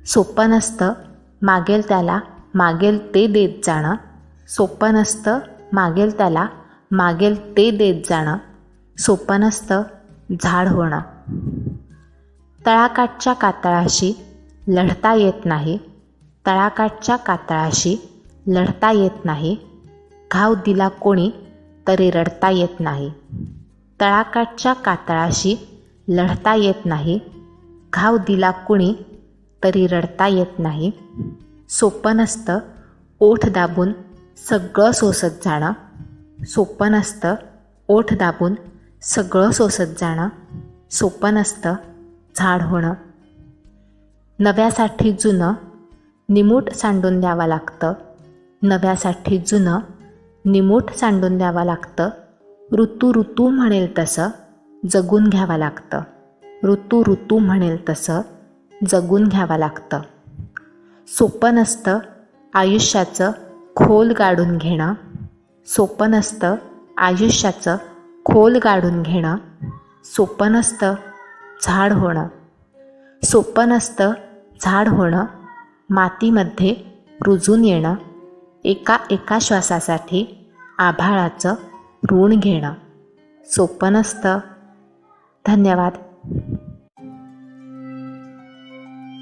M: सोपं नसतं मागेल त्याला मागेल ते देत जाणं. सोपं नसतं मागेल त्याला मागेल ते देत जाणं. सोपं नसतं झाड होणं. तळाकाठच्या कातळाशी लढता येत नाही. तळाकाठच्या कातळाशी लढता येत नाही. घाव दिला कोणी तरी रडता येत नाही. तळाकाठच्या कातळाशी लढता येत नाही. घाव दिला कुणी तरी रडता येत नाही. सोपं नसतं ओठ दाबून सगळं सोसत जाणं. सोपं नसतं ओठ दाबून सगळं सोसत जाणं. सोपं नसतं झाड होणं. नव्यासाठी जुनं निमूट सांडून द्यावं लागतं. नव्यासाठी जुनं निमूट सांडून द्यावं लागतं. ऋतू ऋतू म्हणेल तसं जगून घ्यावं लागतं. ऋतू ऋतू म्हणेल तसं जगून घ्यावं लागतं. सोपं नसतं आयुष्याचं खोल गाडून घेणं. सोपं नसतं आयुष्याचं खोल गाडून घेणं. सोपं नसतं झाड होणं. सोपं नसतं झाड होणं. मातीमध्ये रुजून येणं. एका एका श्वासासाठी आभाळाचं ऋण घेणं. सोपं नसतं. धन्यवाद.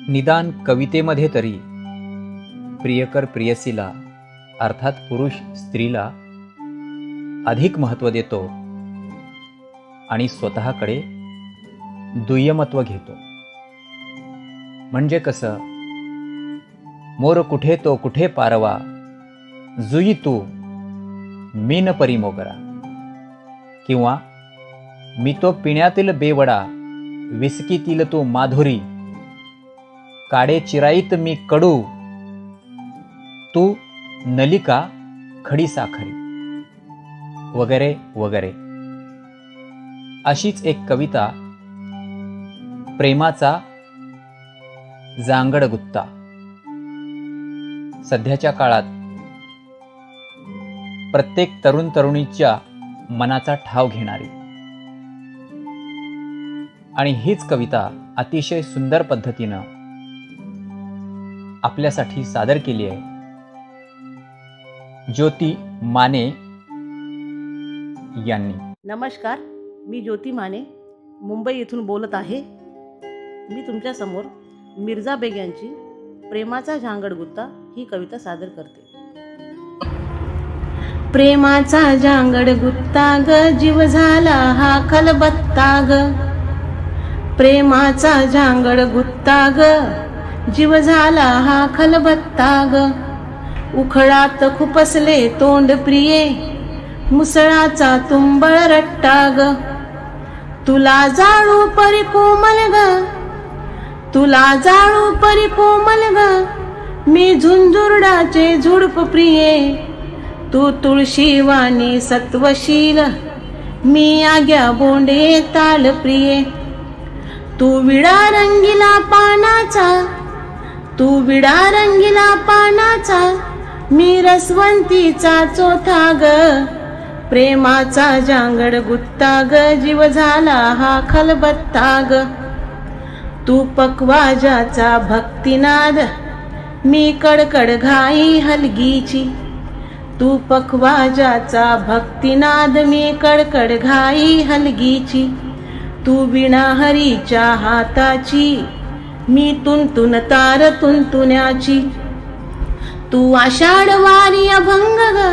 B: निदान कवितेमध्ये तरी प्रियकर प्रियसीला अर्थात पुरुष स्त्रीला अधिक महत्त्व देतो आणि स्वतःकडे दुय्यमत्व घेतो. म्हणजे कसं, मोर कुठे तो कुठे पारवा, जुई तू मीन परी मोगरा, किंवा मी तो पिण्यातील बेवडा, विस्कीतील तू माधुरी, काडे चिराईत मी कडू, तू नलिका खडी साखरी, वगैरे वगैरे. अशीच एक कविता प्रेमाचा जांगड गुत्ता, सध्याच्या काळात प्रत्येक तरुण तरुणीच्या मनाचा ठाव घेणारी. आणि हीच कविता अतिशय सुंदर पद्धतीनं आपल्यासाठी सादर केली आहे ज्योती माने यांनी.
N: नमस्कार, मी ज्योती माने मुंबई येथून बोलत आहे. मी तुमच्यासमोर मिर्झा बेग यांची प्रेमाचा झांगड गुत्ता ही कविता सादर करते. प्रेमाचा झांगड गुत्ता ग, जीव झाला हा खलबत्ता ग. प्रेमाचा झांगड गुत्ता ग, जीव झाला हा खलबत्ता ग. उखळात खुपसले तोंड प्रिये, मुसळाचा तुंबळ रट्टा ग. तुला जाळू परी कोमल ग, तुला जाळू परी कोमल ग. मी झुंझुरडाचे झुडप प्रिये, तू तुळशीवाणी सत्वशील, मी आग्या बोंडे ताल प्रिये. तू विडा रंगीला पानाचा, तू विडा रंगीला पानाचा, मी रसवंतीचा चोथा ग. प्रेमाचा जांगड गुत्ता ग, जीव झाला हा खलबत्ता ग. तू पक्वाजाचा भक्तिनाद, मी कडकड घाई हलगीची. तू पक्वाजाचा भक्तिनाद, मी कडकड घाई हलगीची. तू विणा हरीच्या हाताची, मी तुंतुन तार तुंतुण्याची. तू आषाढ वारी अभंग ग,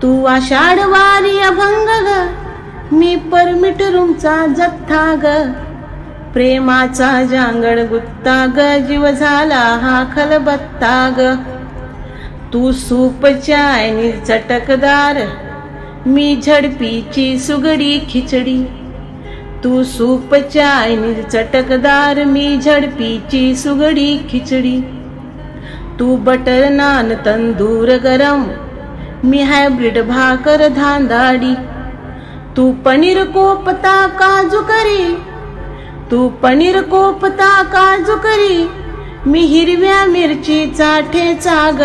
N: तू आषाढ वारी अभंग ग, मी परमिट रूमचा जथ्था ग. प्रेमाचा जांगड गुत्ता ग, जीव झाला हा खलबत्ता ग. तू सूप चायनी चटकदार, मी झडपीची सुगडी खिचडी. तू सूप चायनी चटकदार, मी झडपीची सुगडी खिचडी. तू बटर नान तंदूर गरम, मी हायब्रिड भाकर धांदाडी. तू पनीर कोपता काजू करी, तू पनीर कोपता काजू करी, मी हिरव्या मिरचीचा ठेचा ग.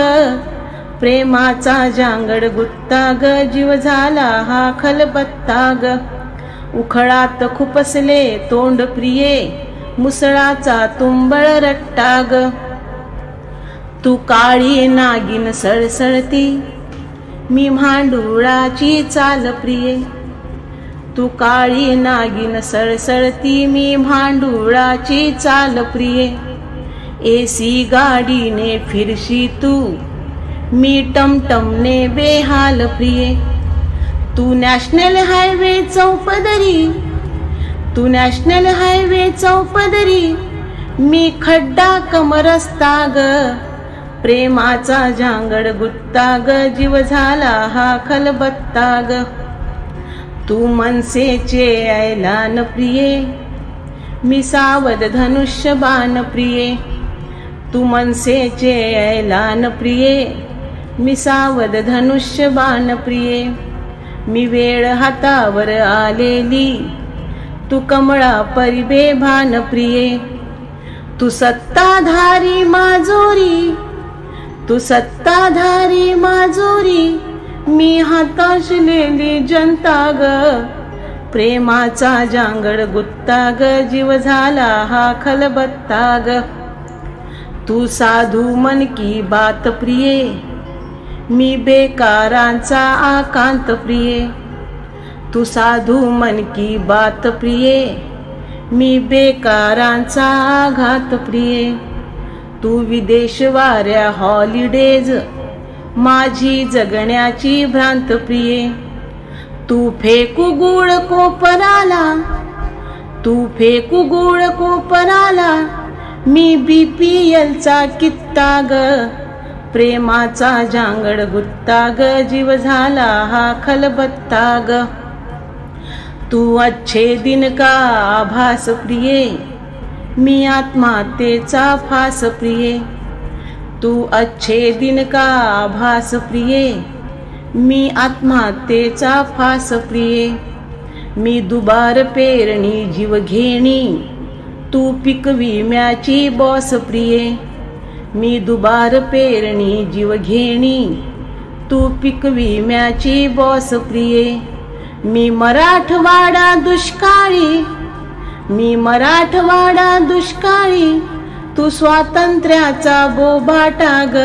N: प्रेमाचा जांगड गुत्ता ग, जीव झाला हा खलबत्ता ग. उखळात खुपसले तोंड प्रिये, मुसळाचा तुंबळ रट्टा ग. तू काळी नागिन सळसळती, मी भांडुळाची चाल प्रिये. तू काळी नागिन सळसळती, मी भांडुळाची चाल प्रिये. एसी गाडीने फिरशी तू, मी टमटमने बेहाल प्रिये. तू नॅशनल हायवे चौपदरी, तू नॅशनल हायवे चौपदरी, मी खड्डा कमरस्ता ग. प्रेमाचा जांगड गुत्ता ग, जीव झाला हा खलबत्ता ग. तू मनसेचे ऐलान प्रिये, मी सावध धनुष्य बाण प्रिये. तू मनसेचे ऐलान प्रिये, मी सावध धनुष्य बाण प्रिये. मी वेळ हातावर आलेली, तू कमळा परिबे भान प्रिये. तू सत्ताधारी माजोरी, तू सत्ताधारी माजोरी, मी हताशलेली जनता ग. प्रेमाचा जांगड गुत्ता ग, जीव झाला हा खलबत्ता ग. तू साधू मन की बात प्रिये, मी बेकारांचा आकांत प्रिये.
O: तू साधू मन की बात प्रिये, मी बेकारांचा आघात प्रिये. तू विदेश वाऱ्या हॉलिडेज, माझी जगण्याची भ्रांत प्रिये. तू फेकू गुळ कोपराला, तू फेकू गुळ कोपराला, मी BPLचा कित्ता ग. प्रेमाचा जांगड गुत्ता ग, जीव झाला हा खलबत्ता ग. तू अच्छे दिन का आभास प्रिये, मी आत्महत्येचा फास प्रिये. तू अच्छे दिन का आभास प्रिये, मी आत्महत्येचा फास प्रिये. मी दुबार पेरणी जीव घेणी, तू पीक विम्याची बॉस प्रिये. मी दुबार पेरणी जीव घेणी, तू पीक विम्याची बॉस प्रिये. मी मराठवाडा दुष्काळी, मी मराठवाडा दुष्काळी, तू स्वातंत्र्याचा बोभाटा ग.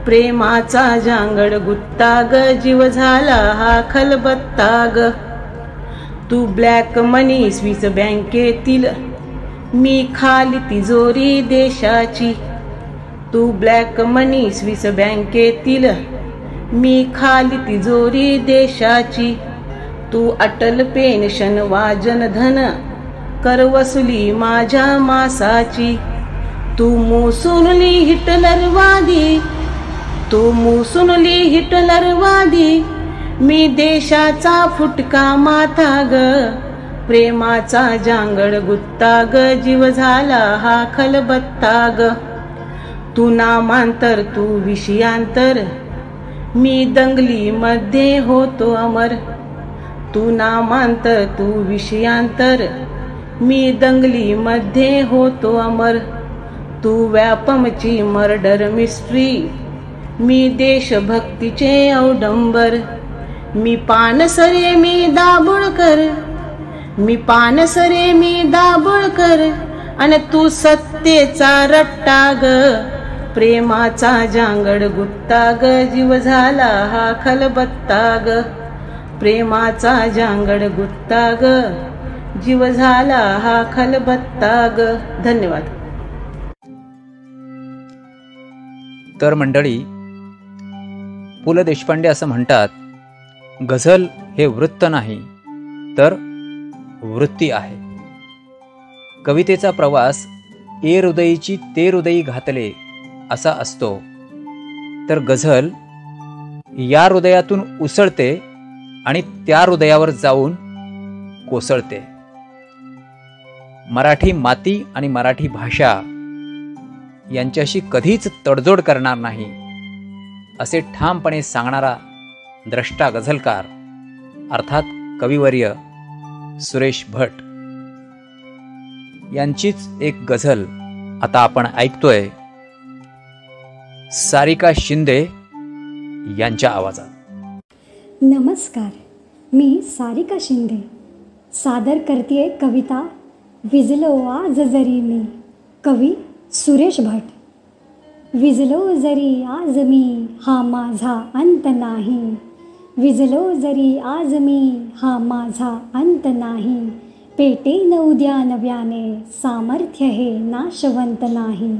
O: प्रेमाचा जांगड गुत्ता ग, जीव झाला हा खलबत्ता ग. तू ब्लॅक मनी स्विस बँकेतील, मी खाली तिजोरी देशाची. तू ब्लॅक मनी स्विस बँकेतील, मी खाली तिजोरी देशाची. तू अटल पेन्शन वा जनधन, कर वसुली माझ्या मासाची. तू मुसुनली हिटलरवादी, तू मुसुनली हिटलरवादी, मी देशाचा फुटका माथा ग. प्रेमाचा जांगड गुत्ता ग, जीव झाला हा खलबत्ता ग. तू नामांतर तू विषयांतर, मी दंगली मध्ये होतो अमर. तू नामांतर तू विषयांतर, मी दंगली मध्ये होतो अमर. तू व्यापमची मर्डर मिस्ट्री, मी देशभक्तीचे औडंबर. मी पानसरे मी दाभोळकर, मी पानसरे मी दाभोळकर, आणि तू सत्तेचा रट्टा ग. प्रेमाचा जांगड गुत्ता ग, जीव झाला हा खलबत्ता ग. प्रेमाचा जांगड गुत्ता ग, जीव झाला हा खलबत्ता ग. धन्यवाद.
B: तर मंडळी, पु ल देशपांडे असं म्हणतात, गझल हे वृत्त नाही तर वृत्ती आहे. कवितेचा प्रवास ए हृदयीची ते हृदयी घातले असा असतो, तर गझल या हृदयातून उसळते आणि त्या हृदयावर जाऊन कोसळते. मराठी माती आणि मराठी भाषा यांच्याशी कधीच तडजोड करणार नाही असे ठामपणे सांगणारा द्रष्टा गझलकार अर्थात कविवर्य सुरेश भट यांचीच एक गझल आता आपण ऐकतोय सारिका शिंदे यांच्या आवाजात.
A: नमस्कार, मी सारिका शिंदे सादर करतेय कविता विजलो आज जरी मी. कवी सुरेश भट. विजलो जरी आज मी, हा माझा अंत नाही. विजलो जरी आज मी, हा माझा अंत नाही. पेटेन उद्या नव्याने, सामर्थ्य हे नाशवंत नाही.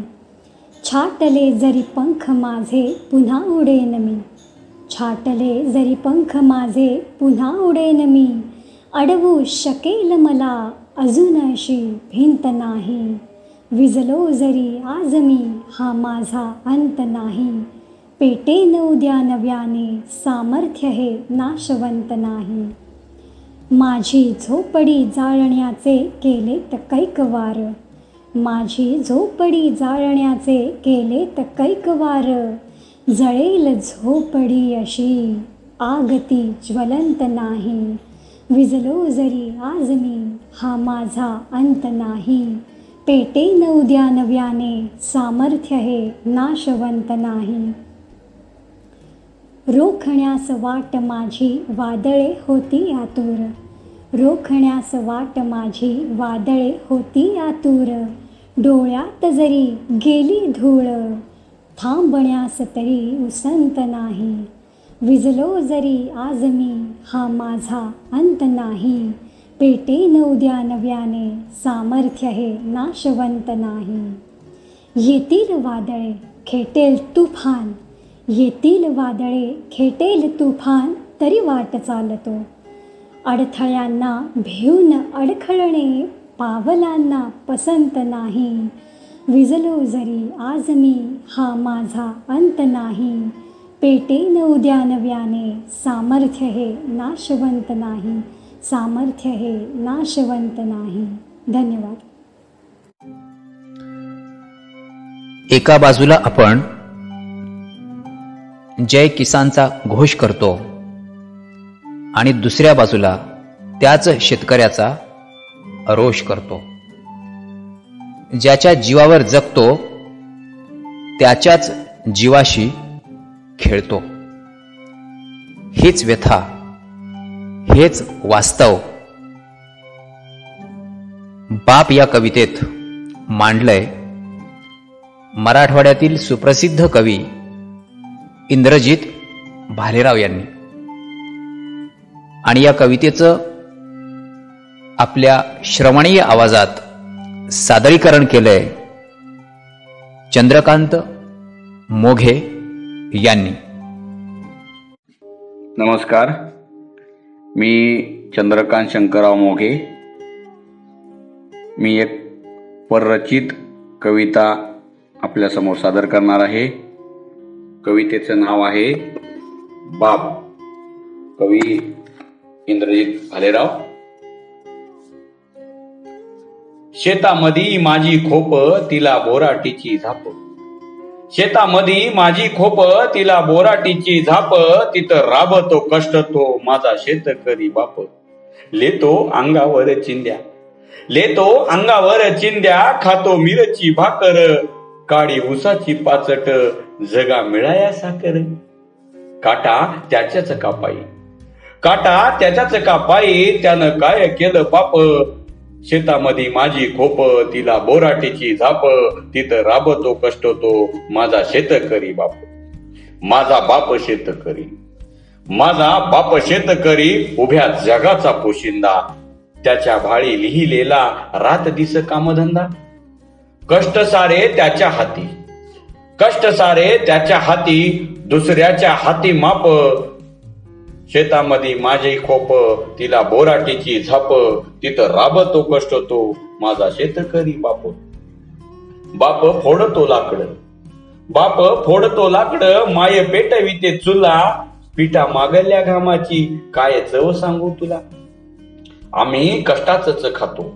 A: छाटले जरी पंख माझे, पुन्हा उडेन मी. छाटले जरी पंख माझे, पुन्हा उडेन मी. अडवू शकेल मला अजून अशी भिंत नाही. विजलो जरी आज मी, हा माझा अंत नाही. पेटेन उद्या नव्याने, सामर्थ्य हे नाशवंत नाही. माझी झोपडी जाळण्याचे केलेत कैक वार. माझी झोपडी जाळण्याचे केलेत कैक वार. जळेल झोपडी अशी, आग ती ज्वलंत नाही. विजलो जरी आज मी, हा माझा अंत नाही. पेटेन उद्या नव्याने, सामर्थ्य हे नाशवंत नाही. रोखण्यास वाट माझी वादळे होती आतुर. रोखण्यास वाट माझी वादळे होती आतुर. डोळ्यात जरी गेली धूळ, थांबण्यास तरी उसंत नाही. विजलो जरी आज मी हा माझा अंत नाही, पेटेन उद्या नव्याने सामर्थ्य हे नाशवंत नाही. येतील वादळे खेटेल तुफान, येतील वादळे खेटेल तुफान, तरी वाट चालतो. अडथळ्यांना भिऊन अडखळणे पावलांना पसंत नाही. विजलो जरी आज मी हा माझा अंत नाही, पेटेन उद्या नव्याने सामर्थ्य हे नाशवंत नाही, सामर्थ्य हे नाशवंत नाही. धन्यवाद.
B: एका बाजूला आपण जय किसानचा घोष करतो आणि दुसऱ्या बाजूला त्याच शेतकऱ्याचा रोष करतो. ज्याच्या जीवावर जगतो त्याच्याच जीवाशी खेळतो. हेच व्यथा, हेच वास्तव बाप या कवितेत मांडलंय मराठवाड्यातील सुप्रसिद्ध कवी इंद्रजित भालेराव यांनी. आणि या कवितेचं आपल्या श्रवणीय आवाजात सादरीकरण केलंय चंद्रकांत मोघे यांनी.
P: नमस्कार, मी चंद्रकांत शंकरराव मोघे. मी एक पररचित कविता आपल्यासमोर सादर करणार आहे. कवितेचं नाव आहे बाप. कवी इंद्रजित भालेराव. शेतामधी माझी खोप तिला बोराटीची झाप, शेतामधी माझी खोप तिला बोराटीची झाप, तिथं राबतो कष्ट तो माझा शेतकरी बाप. लेतो अंगावर चिंध्या, लेतो अंगावर चिंध्या, खातो मिरची भाकर, काळी उसाची पाचट, जगा मिळाया साखर. काटा त्याच्याच कापाई, काटा त्याच्याच कापाई, त्यानं काय केलं पाप. शेतामध्ये माझी खोप तिला बोराटीची झाप, तिथं राबतो कष्ट तो माझा शेतकरी बाप. माझा बाप शेतकरी, माझा बाप शेतकरी, उभ्या जगाचा पोशिंदा, त्याच्या भाळी लिहिलेला रात दिस कामधंदा. कष्ट सारे त्याच्या हाती, कष्ट सारे त्याच्या हाती, दुसऱ्याच्या हाती माप. शेतामध्ये माझी खोप तिला बोराटीची झाप, तिथं राबतो कष्ट तो माझा शेतकरी बाप. बाप फोडतो लाकड, बाप फोडतो लाकड, माय पेटविते चुला, पिठा मागल्या घामाची काय चव सांगू तुला. आम्ही कष्टाचंच खातो,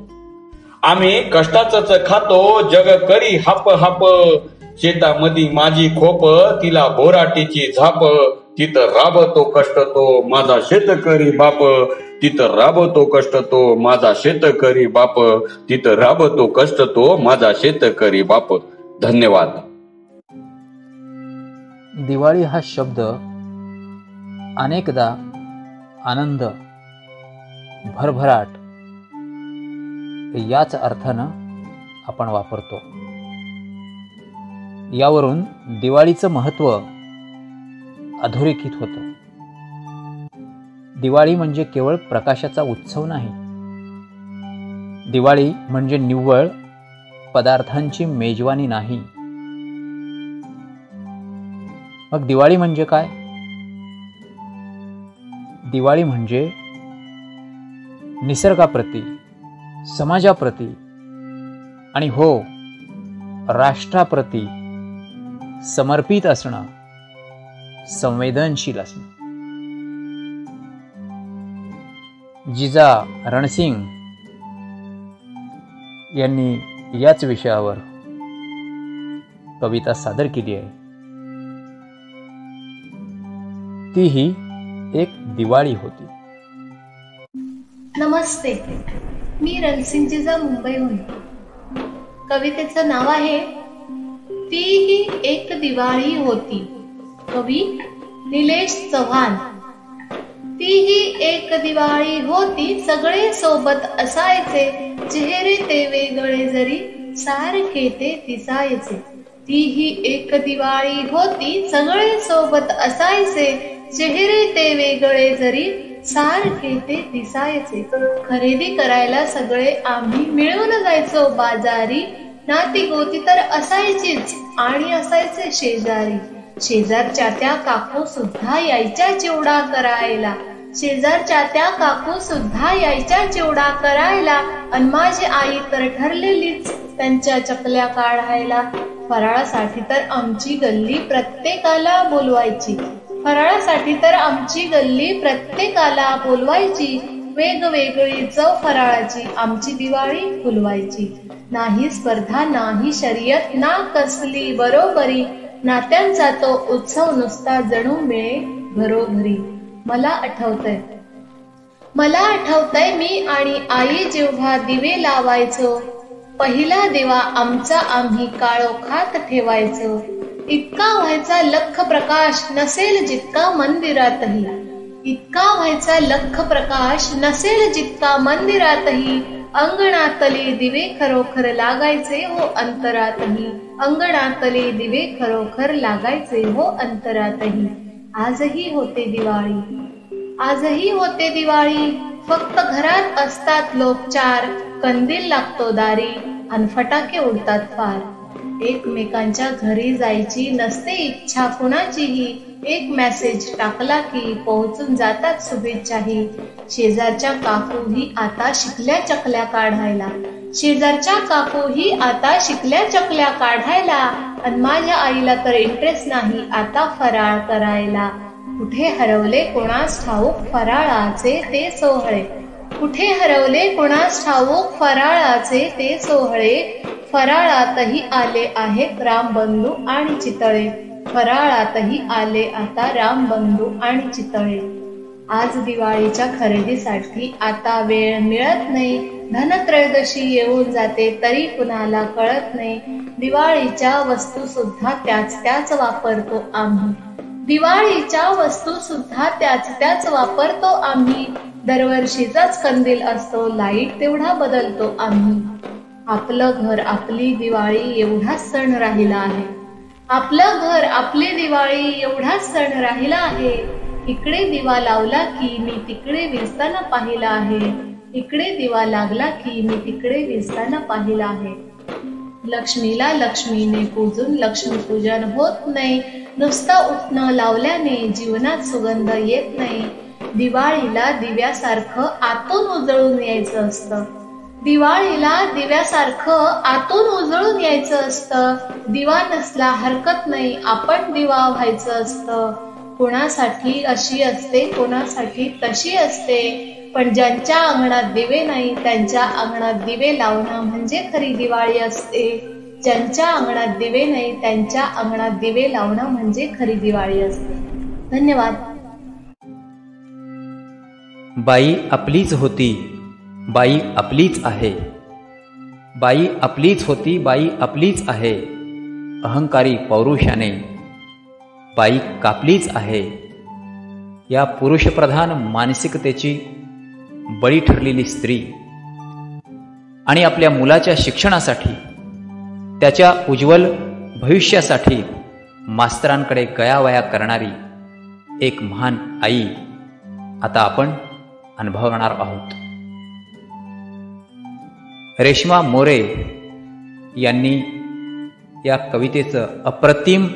P: आम्ही कष्टाचंच खातो, जग करी हाप हाप. शेतामध्ये माझी खोप तिला बोराटीची झाप, तिथं राबतो कष्ट तो माझा शेतकरी बाप. तिथं राबतो कष्ट तो माझा शेतकरी बाप, तिथं राबतो कष्ट तो माझा शेतकरी बाप. धन्यवाद.
B: दिवाळी हा शब्द अनेकदा आनंद, भरभराट याच अर्थानं आपण वापरतो. यावरून दिवाळीचं महत्त्व अधोरेखित होतं. दिवाळी म्हणजे केवळ प्रकाशाचा उत्सव नाही. दिवाळी म्हणजे निव्वळ पदार्थांची मेजवानी नाही. मग दिवाळी म्हणजे काय? दिवाळी म्हणजे निसर्गाप्रती, समाजाप्रती आणि हो राष्ट्राप्रती समर्पित असणं, संवेदनशील असणं. जिजा रणसिंग यांनी याच विषयावर कविता सादर केली आहे. तीही एक दिवाळी होती.
Q: नमस्ते, मी रणसिंग जिजा मुंबईहून. कवितेचं नाव आहे ती ही एक दिवाळी होती. कवी निलेश चव्हाण. ती ही एक दिवाळी होती, सगळे सोबत असायचे, चेहरे ते वेगळे जरी सारखे ते दिसायचे. ती ही एक दिवाळी होती, सगळे सोबत असायचे, चेहरे ते वेगळे जरी सारखे ते दिसायचे. खरेदी करायला सगळे आम्ही मिळून जायचो बाजारी. नाती गोती तर असायचीच आणि असायचे शेजारी. शेजारच्या त्या काकू सुद्धा यायच्या चिवडा करायला. शेजारच्या त्या काकू सुद्धा यायच्या चिवडा करायला. अन माझी आई तर ठरलेलीच त्यांच्या चकल्या काढायला. फराळासाठी तर आमची गल्ली प्रत्येकाला बोलवायची. फराळासाठी तर आमची गल्ली प्रत्येकाला बोलवायची. वेगवेगळी चव फराळाची आमची दिवाळी फुलवायची. नाही स्पर्धा नाही शर्यत ना कसली बरोबरी. नात्यांचा तो उत्सव नुसता जणू मिळे घरोघरी. मला आठवतंय मी आणि आई जेव्हा दिवे लावायचो. पहिला दिवा आमचा आम्ही काळोखात ठेवायचो. इतका व्हायचा लख प्रकाश नसेल जितका मंदिरातही. इतका व्हायचा लख प्रकाश नसेल जितका मंदिरातही. अंगणातले दिवे खरोखर लागायचे हो अंतरातही. अंगणातले दिवे खरोखर लागायचे हो अंतरातही. आजही होते दिवाळी. आजही होते दिवाळी. फक्त घरात असतात लोक चार. कंदील लागतो दारी अन फटाके उडतात फार. एकमेकांच्या घरी जायची नसते इच्छा कुणाचीही. एक मेसेज टाकला की पोहोचून जातात शुभेच्छाही. शेजारच्या काकूही आता शिकल्या चकल्या काढायला. शेजारच्या काकूही आता शिकल्या चकल्या काढायला. अन माझ्या आईला तर इंटरेस्ट नाही आता फराळ करायला. कुठे हरवले कोणास ठाऊक फराळाचे ते सोहळे. कुठे हरवले कोणास ठाऊक फराळाचे ते सोहळे. फराळातही आले आहेत रामबंधू आणि चितळे. फराळातही आले आता रामबंधू आणि चितळे. आज दिवाळीच्या खरेदीसाठी आता वेळ मिळत नाही. धनत्रयोदशी येऊन जाते तरी कुणाला कळत नाही. दिवाळीच्या वस्तू सुद्धा त्याच वापरतो आम्ही. दिवाळीच्या वस्तू सुद्धा त्याच वापरतो आम्ही. दरवर्षीचाच कंदील असतो लाईट तेवढा बदलतो आम्ही. आपलं घर आपली दिवाळी एवढाच सण राहिला आहे. आपलं घर आपली दिवाळी एवढाच सण राहिला आहे. इकडे दिवा लावला की मी तिकडे विजताना पाहिला आहे. इकडे दिवा लागला की मी तिकडे विजताना पाहिला आहे. लक्ष्मीला लक्ष्मीने पूजून लक्ष्मीपूजन होत नाही. नुसतं उठणं लावल्याने जीवनात सुगंध येत नाही. दिवाळीला दिव्यासारखं आतून उजळून यायचं असतं. दिवाळीला दिव्यासारखं आतून उजळून यायचं असतं. दिवा नसला हरकत नाही आपण दिवा व्हायचं असतं. कोणासाठी अशी असते कोणासाठी तशी असते. पण ज्यांच्या अंगणात दिवे नाही त्यांच्या अंगणात दिवे लावणं म्हणजे खरी दिवाळी असते. ज्यांच्या अंगणात दिवे नाही त्यांच्या अंगणात दिवे लावणं म्हणजे खरी दिवाळी असते. धन्यवाद.
B: बाई आपलीच होती बाई आपलीच आहे. बाई आपलीच होती बाई आपलीच आहे. अहंकारी पौरुषाने बाई कापलीच आहे. या पुरुषप्रधान मानसिकतेची बळी ठरलेली स्त्री आणि आपल्या मुलाच्या शिक्षणासाठी त्याच्या उज्ज्वल भविष्यासाठी मास्तरांकडे गयावया करणारी एक महान आई आता आपण अनुभवणार आहोत. रेश्मा मोरे यांनी या कवितेचं अप्रतिम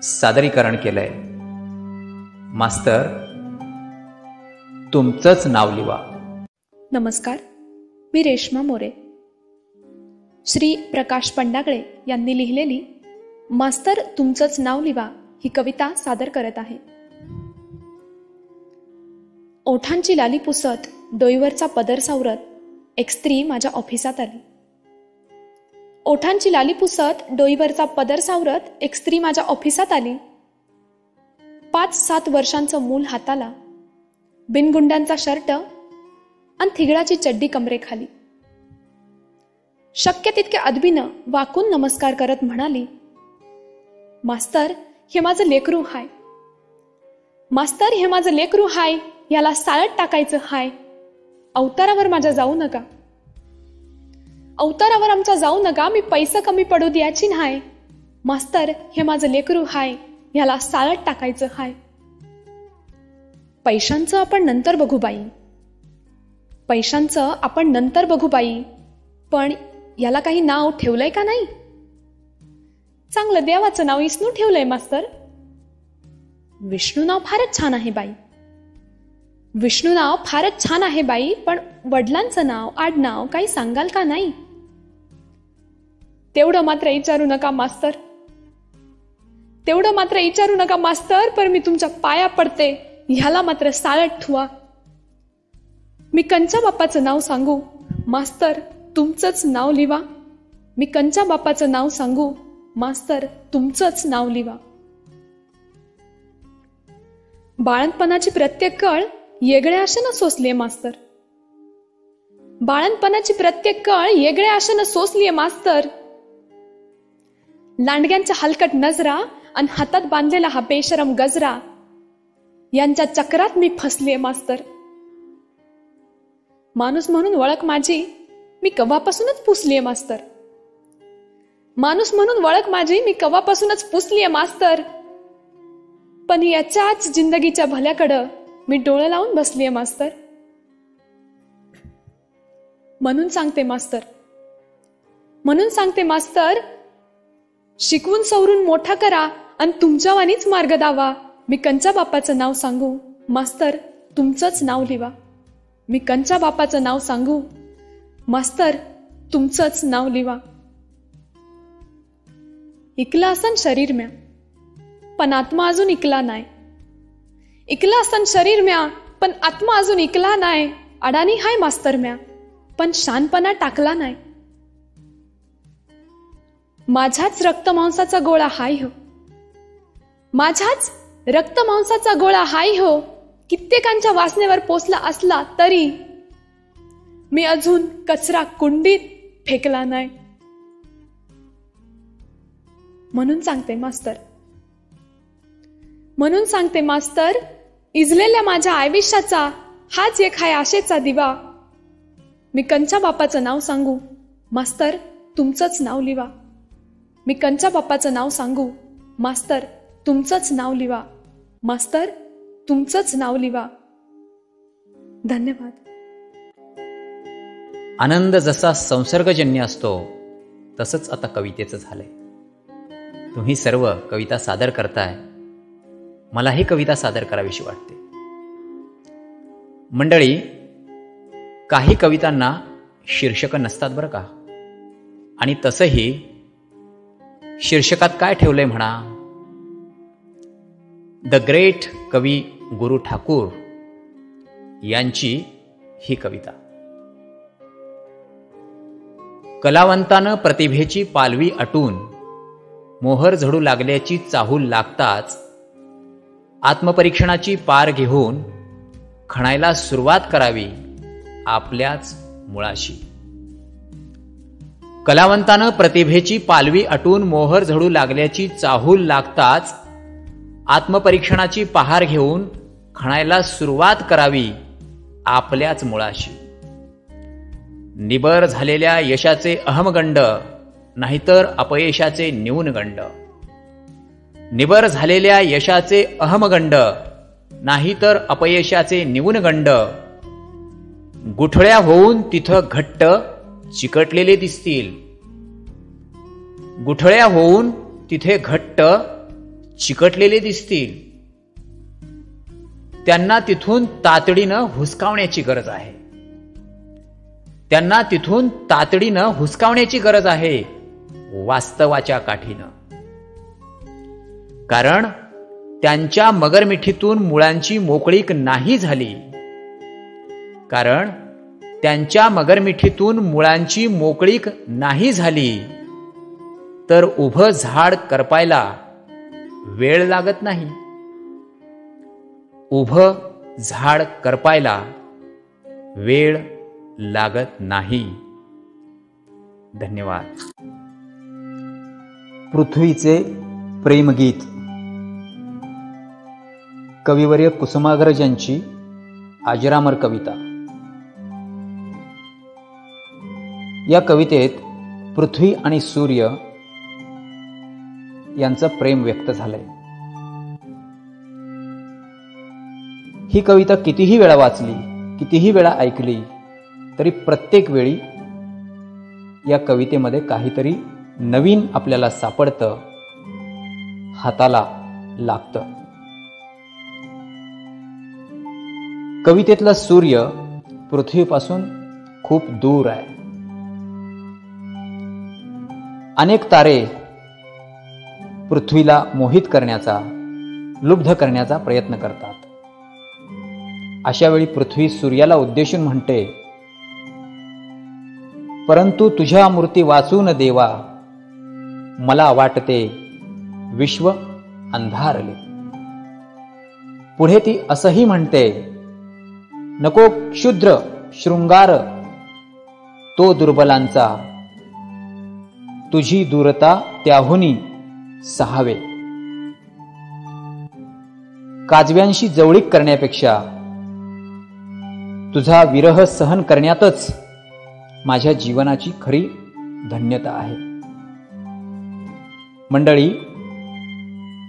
B: सादरीकरण केलंय. मास्तर, तुमचंच नाव लिहा.
R: नमस्कार, मी रेश्मा मोरे. श्री प्रकाश पंडागळे यांनी लिहिलेली मास्तर तुमचंच नाव लिहा ही कविता सादर करत आहे. ओठांची लाली पुसत डोईवरचा पदर सावरत एक स्त्री माझ्या ऑफिसात आली. ओठांची लाली पुसत डोईवरचा पदर सावरत एक स्त्री माझ्या ऑफिसात आली. 5-7 वर्षांचं मूल हाताला, बिनगुंड्यांचा शर्ट आणि थिगडाची चड्डी कमरेखाली. शक्य तितक्या अदबीनं वाकून नमस्कार करत म्हणाली, मास्तर हे माझं लेकरू हाय. मास्तर हे माझं लेकरू हाय, याला साळत टाकायचं हाय. अवतारावर माझ्या जाऊ नका. अवतारावर आमच्या जाऊ नका, मी पैसा कमी पडू द्यायची नाही. मास्तर हे माझं लेकरू हाय, याला साळत टाकायचं हाय. पैशांचं आपण नंतर बघू बाई, पैशांचं आपण नंतर बघू बाई, पण याला काही नाव ठेवलंय का नाही? चांगलं देवाचं नाव विष्णू ठेवलंय मास्तर. विष्णू नाव फारच छान आहे बाई, विष्णू नाव फारच छान आहे बाई, पण वडिलांचं नाव आडनाव काही सांगाल का नाही? तेवढं मात्र विचारू नका मास्तर, तेवढं मात्र विचारू नका मास्तर, पण मी तुमच्या पाया पडते, ह्याला मात्र साळट ठुवा. मी कंच्या बाप्पाचं नाव सांगू मास्तर, तुमचंच नाव लिवा. मी कंच्या बाप्पाचं नाव सांगू मास्तर, तुमचंच नाव लिवा. बाळणपणाची प्रत्येक कळ येगळ्या आशेनं सोसलीये मास्तर, बाळणपणाची प्रत्येक कळ येगळ्या आशेनं सोसलीये मास्तर. लांडग्यांच्या हलकट नजरा आणि हातात बांधलेला हा बेशरम गजरा, यांच्या चक्रात मी फसलीये मास्तर. माणूस म्हणून ओळख माझी मी कवापासूनच पुसलीये मास्तर, माणूस म्हणून ओळख माझी मी कवापासूनच पुसलीये मास्तर. पण याच्याच जिंदगीच्या भल्याकडं मी डोळे लावून बसलीये मास्तर. म्हणून सांगते मास्तर, म्हणून सांगते मास्तर, शिकवून सवरून मोठा करा आणि तुमच्यावानीच मार्ग दावा. मी कंच्या बाप्पाचं नाव सांगू मास्तर, तुमचंच नाव लिवा. मी कंच्या बाप्पाचं नाव सांगू मास्तर, तुमचंच नाव लिवा. इकला असन शरीर म्या, पण आत्मा अजून इकला नाही. इकला असन शरीर म्या, पण आत्मा अजून इकला नाही. अडाणी हाय मास्तर म्या, पण शानपणा टाकला नाही. माझ्याच रक्तमांसाचा गोळा हाय हो, माझ्याच रक्तमांसाचा गोळा हाय हो. कित्येकांच्या वासनेवर पोचला असला तरी मी अजून कचरा कुंडीत फेकला नाही. म्हणून सांगते मास्तर, म्हणून सांगते मास्तर, इजलेल्या माझ्या आयुष्याचा हाच एक हाय आशेचा दिवा. मी कंच्या बाप्पाचं नाव सांगू मास्तर, तुमचंच नाव लिवा. मी कंच्या बाप्पाचं नाव सांगू मास्तर, तुमचंच नाव लिवा. मास्तर, तुमचंच नाव लिवा. धन्यवाद.
B: आनंद जसा संसर्गजन्य असतो तसंच आता कवितेचं झालंय. तुम्ही सर्व कविता सादर करताय, मला ही कविता सादर करावीशी वाटते. मंडळी, काही कवितांना शीर्षक नसतात बरं का, आणि तसंही शीर्षकात काय ठेवलंय म्हणा. द ग्रेट कवी गुरु ठाकूर यांची ही कविता. कलावंतानं प्रतिभेची पालवी अटून मोहर झडू लागल्याची चाहूल लागताच आत्मपरीक्षणाची पार घेऊन खणायला सुरुवात करावी आपल्याच मुळाशी. कलावंतानं प्रतिभेची पालवी अटून मोहर झडू लागल्याची चाहूल लागताच आत्मपरीक्षणाची पहार घेऊन खणायला सुरुवात करावी आपल्याच मुळाशी. निबर झालेल्या यशाचे अहमगंड, नाहीतर अपयशाचे न्यूनगंड. निबर झालेल्या यशाचे अहमगंड, नाहीतर अपयशाचे न्यूनगंड. गुठळ्या होऊन तिथं घट्ट चिकटलेले दिसतील. गुठळ्या होऊन तिथे घट्ट चिकटलेले दिसतील. त्यांना तिथून तातडीनं हुसकावण्याची गरज आहे. त्यांना तिथून तातडीनं हुसकावण्याची गरज आहे वास्तवाच्या काठीनं. कारण त्यांच्या मगरमिठीतून मुळांची मोकळीक नाही झाली. कारण त्यांच्या मगरमिठीतून मुळांची मोकळीक नाही झाली, तर उभं झाड करपायला वेळ लागत नाही. उभं झाड करपायला वेळ लागत नाही. धन्यवाद. पृथ्वीचे प्रेमगीत, कविवर्य कुसुमाग्रज यांची अजरामर कविता. या कवितेत पृथ्वी आणि सूर्य यांचं प्रेम व्यक्त झालंय. ही कविता कितीही वेळा वाचली, कितीही वेळा ऐकली तरी प्रत्येक वेळी या कवितेमध्ये काहीतरी नवीन आपल्याला सापडतं, हाताला लागतं. कवितेतला सूर्य पृथ्वीपासून खूप दूर आहे. अनेक तारे पृथ्वीला मोहित करण्याचा, लुब्ध करण्याचा प्रयत्न करतात. अशा वेळी पृथ्वी सूर्याला उद्देशून म्हणते, परंतु तुझ्या मूर्ती वाचून देवा, मला वाटते विश्व अंधारले. पुढे ती असंही म्हणते, नको क्षुद्र शृंगार तो दुर्बलांचा, तुझी दूरता त्याहुनी सहावे. काजव्यांशी जवळीक करण्यापेक्षा तुझा विरह सहन करण्यातच माझ्या जीवनाची खरी धन्यता आहे. मंडळी,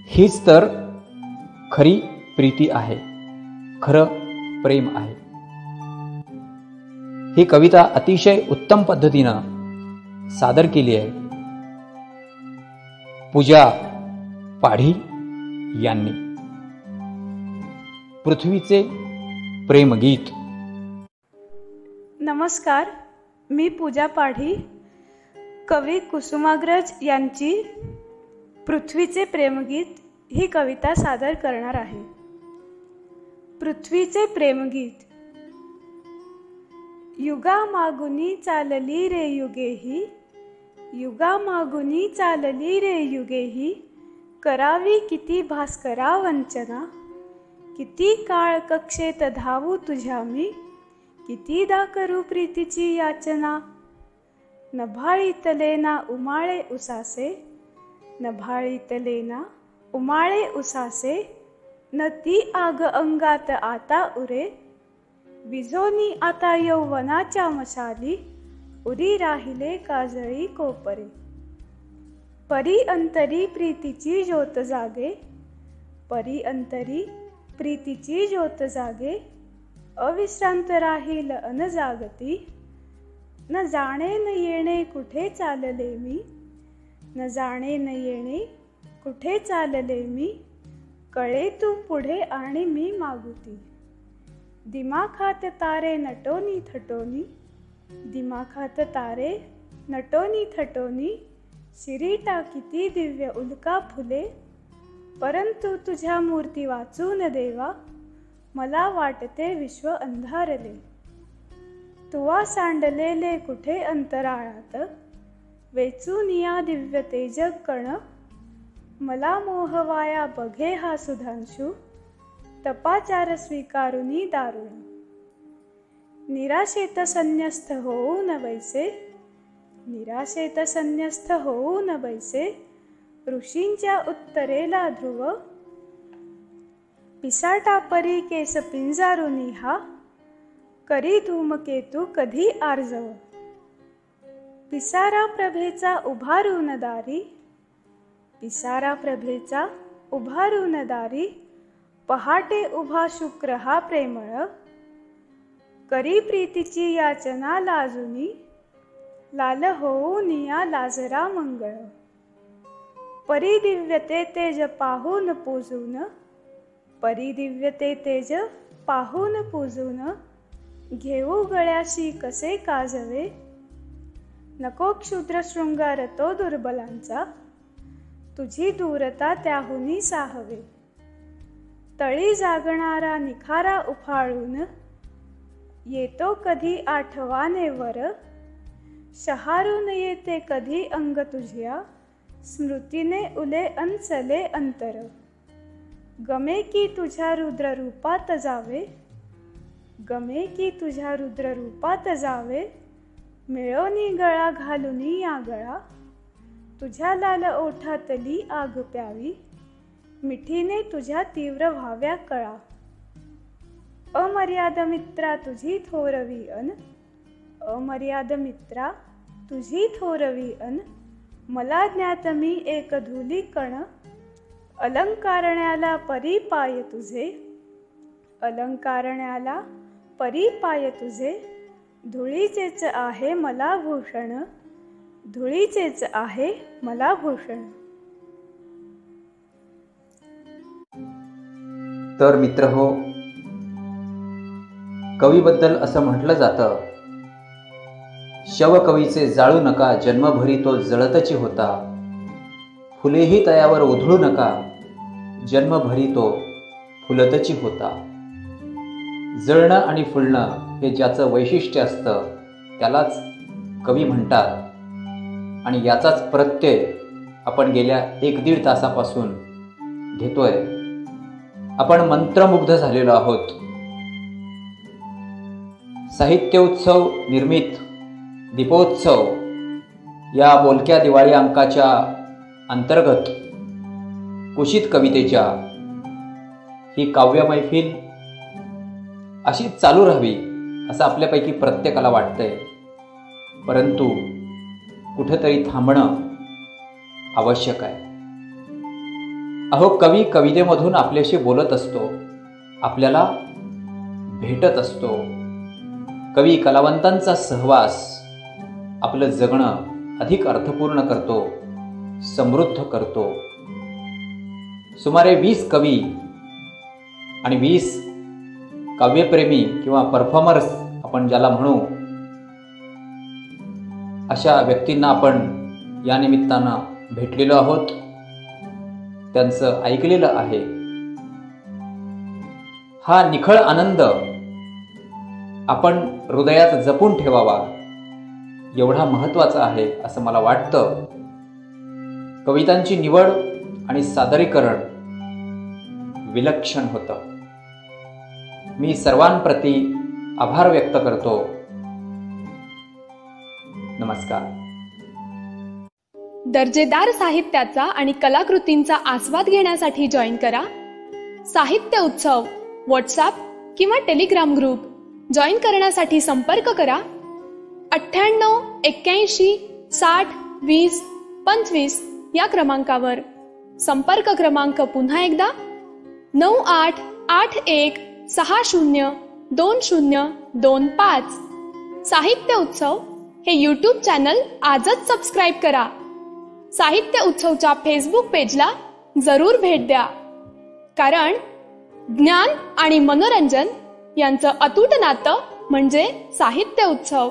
B: हीच तर खरी प्रीती आहे, खरं प्रेम आहे. ही कविता अतिशय उत्तम पद्धतीनं सादर केली आहे पूजा पाढी यांनी. पृथ्वीचे प्रेमगीत.
S: नमस्कार, मी पूजा पाढी कवी कुसुमाग्रज यांची पृथ्वीचे प्रेमगीत ही कविता सादर करणार आहे. पृथ्वीचे प्रेमगीत. युगा मागुनी चालली रे युगेही, युगा मागुनी चालली रे युगेही, करावी किती भास्करा वंचना, किती काळ कक्षेत धावू तुझ्या मी, कितीदा करू प्रीतीची याचना. नभाळीतले ना उमाळे उसासे, नभाळीतले ना उमाळे उसासे, न ती आग अंगात आता उरे, विझोनी आता यौवनाच्या मशाली, उरी राहिले काजळी कोपरे. परी अंतरी प्रीतीची ज्योत जागे, परी अंतरी प्रीतीची ज्योत जागे, अविश्रांत राहील अन जागती. न जाणे न येणे कुठे चालले मी, न जाणे न येणे कुठे चालले मी, कळे तू पुढे आणि मी मागुती. दिमाखात तारे नटोनी थटोनी, दिमाखात तारे नटोनी थटोनी, शिरीटा किती दिव्य उल्का फुले, परंतु तुझ्या मूर्ती वाचून देवा, मला वाटते विश्व अंधारले. तुवा सांडलेले कुठे अंतराळात, वेचून या दिव्य तेज कण, मला मोहवाया बघे हा सुधांशू, तपाचार स्वीकारुनी दारुण. निराशेत संन्यस्त होऊ न बैसे, निराशेत संन्यस्त होऊ न बैसे, ऋषींच्या उत्तरेला ध्रुव. पिसाटा परी केस पिंजारुनी हा, करी धूमकेतू कधी आर्जव. पिसारा प्रभेचा उभारून दारी, पिसारा प्रभेचा उभारून दारी, पहाटे उभा शुक्र हा प्रेमळ, करी प्रीतीची याचना लाजुनी, लाल होऊन या लाजरा मंगळ. परी दिव्यते तेज पाहून पूजून, परी दिव्यते तेज पाहून पूजून, घेऊ गळ्याशी कसे काजवे, नको क्षुद्र शृंगार तो दुर्बलांचा, तुझी दूरता त्याहुनी साहवे. तळी जागणारा निखारा उफाळून, येतो कधी आठवाने वर, शहारून येते कधी अंग तुझ्या, स्मृतीने उले अंचले अंतर. गमे की तुझ्या रुद्र रूपात जावे, गमे की तुझ्या रुद्र रूपात जावे, मिळवणी गळा घालुनी या गळा, तुझ्या लाल ओठातली आग प्यावी, मिठीने तुझ्या तीव्र व्हाव्या कळा. अमर्याद मित्रा तुझी थोरवी अन, अमर्याद मित्रा तुझी थोरवी अन, मला ज्ञात मी एक धुली कण. अलंकारण्याला परी पाय तुझे, अलंकारण्याला परी पाय तुझे, धुळीचेच आहे मला भूषण, धुळीचेच आहे मला भूषण.
B: तर मित्र हो, कवीबद्दल असं म्हटलं जातं, शवकवीचे जाळू नका, जन्मभरी तो जळतची होता, फुलेही तयावर उधळू नका, जन्मभरी तो फुलतची होता. जळणं आणि फुलणं हे ज्याचं वैशिष्ट्य असतं त्यालाच कवी म्हणतात. आणि याचाच प्रत्यय आपण गेल्या 1-1.5 तासापासून घेतोय. आपण मंत्रमुग्ध झालेलो आहोत. साहित्य उत्सव निर्मित दीपोत्सव या बोलक्या दिवाळी अंकाच्या अंतर्गत कुशित कवितेच्या ही काव्य मैफिल अशी चालू राहावी असं आपल्यापैकी प्रत्येकाला वाटतंय. परंतु कुठेतरी थांबणं आवश्यक आहे. अहो, कवी कवितेमधून आपल्याशी बोलत असतो, आपल्याला भेटत असतो. कवी कलावंतांचा सहवास आपलं जगणं अधिक अर्थपूर्ण करतो, समृद्ध करतो. सुमारे 20 कवी आणि 20 काव्यप्रेमी किंवा परफॉर्मर्स आपण ज्याला म्हणू, अशा व्यक्तींना आपण या निमित्तानं भेटलेलो आहोत, त्यांचं ऐकलेलं आहे. हा निखळ आनंद आपण हृदयात जपून ठेवावा एवढा महत्त्वाचा आहे असं मला वाटतं. कवितांची निवड आणि सादरीकरण विलक्षण होतं. मी सर्वांप्रती आभार व्यक्त करतो. नमस्कार.
R: दर्जेदार साहित्याचा आणि कलाकृतींचा आस्वाद घेण्यासाठी जॉईन करा साहित्य उत्सव व्हॉट्सॲप किंवा टेलिग्राम ग्रुप. जॉईन करण्यासाठी संपर्क करा 98 81 60 20 25 या क्रमांकावर. संपर्क क्रमांक पुन्हा एकदा 9881 60 2025. साहित्य उत्सव हे यूट्यूब चॅनल आजच सबस्क्राईब करा. साहित्य उत्सवच्या फेसबुक पेजला जरूर भेट द्या, कारण ज्ञान आणि मनोरंजन यांचं अतूट नातं म्हणजे साहित्य उत्सव.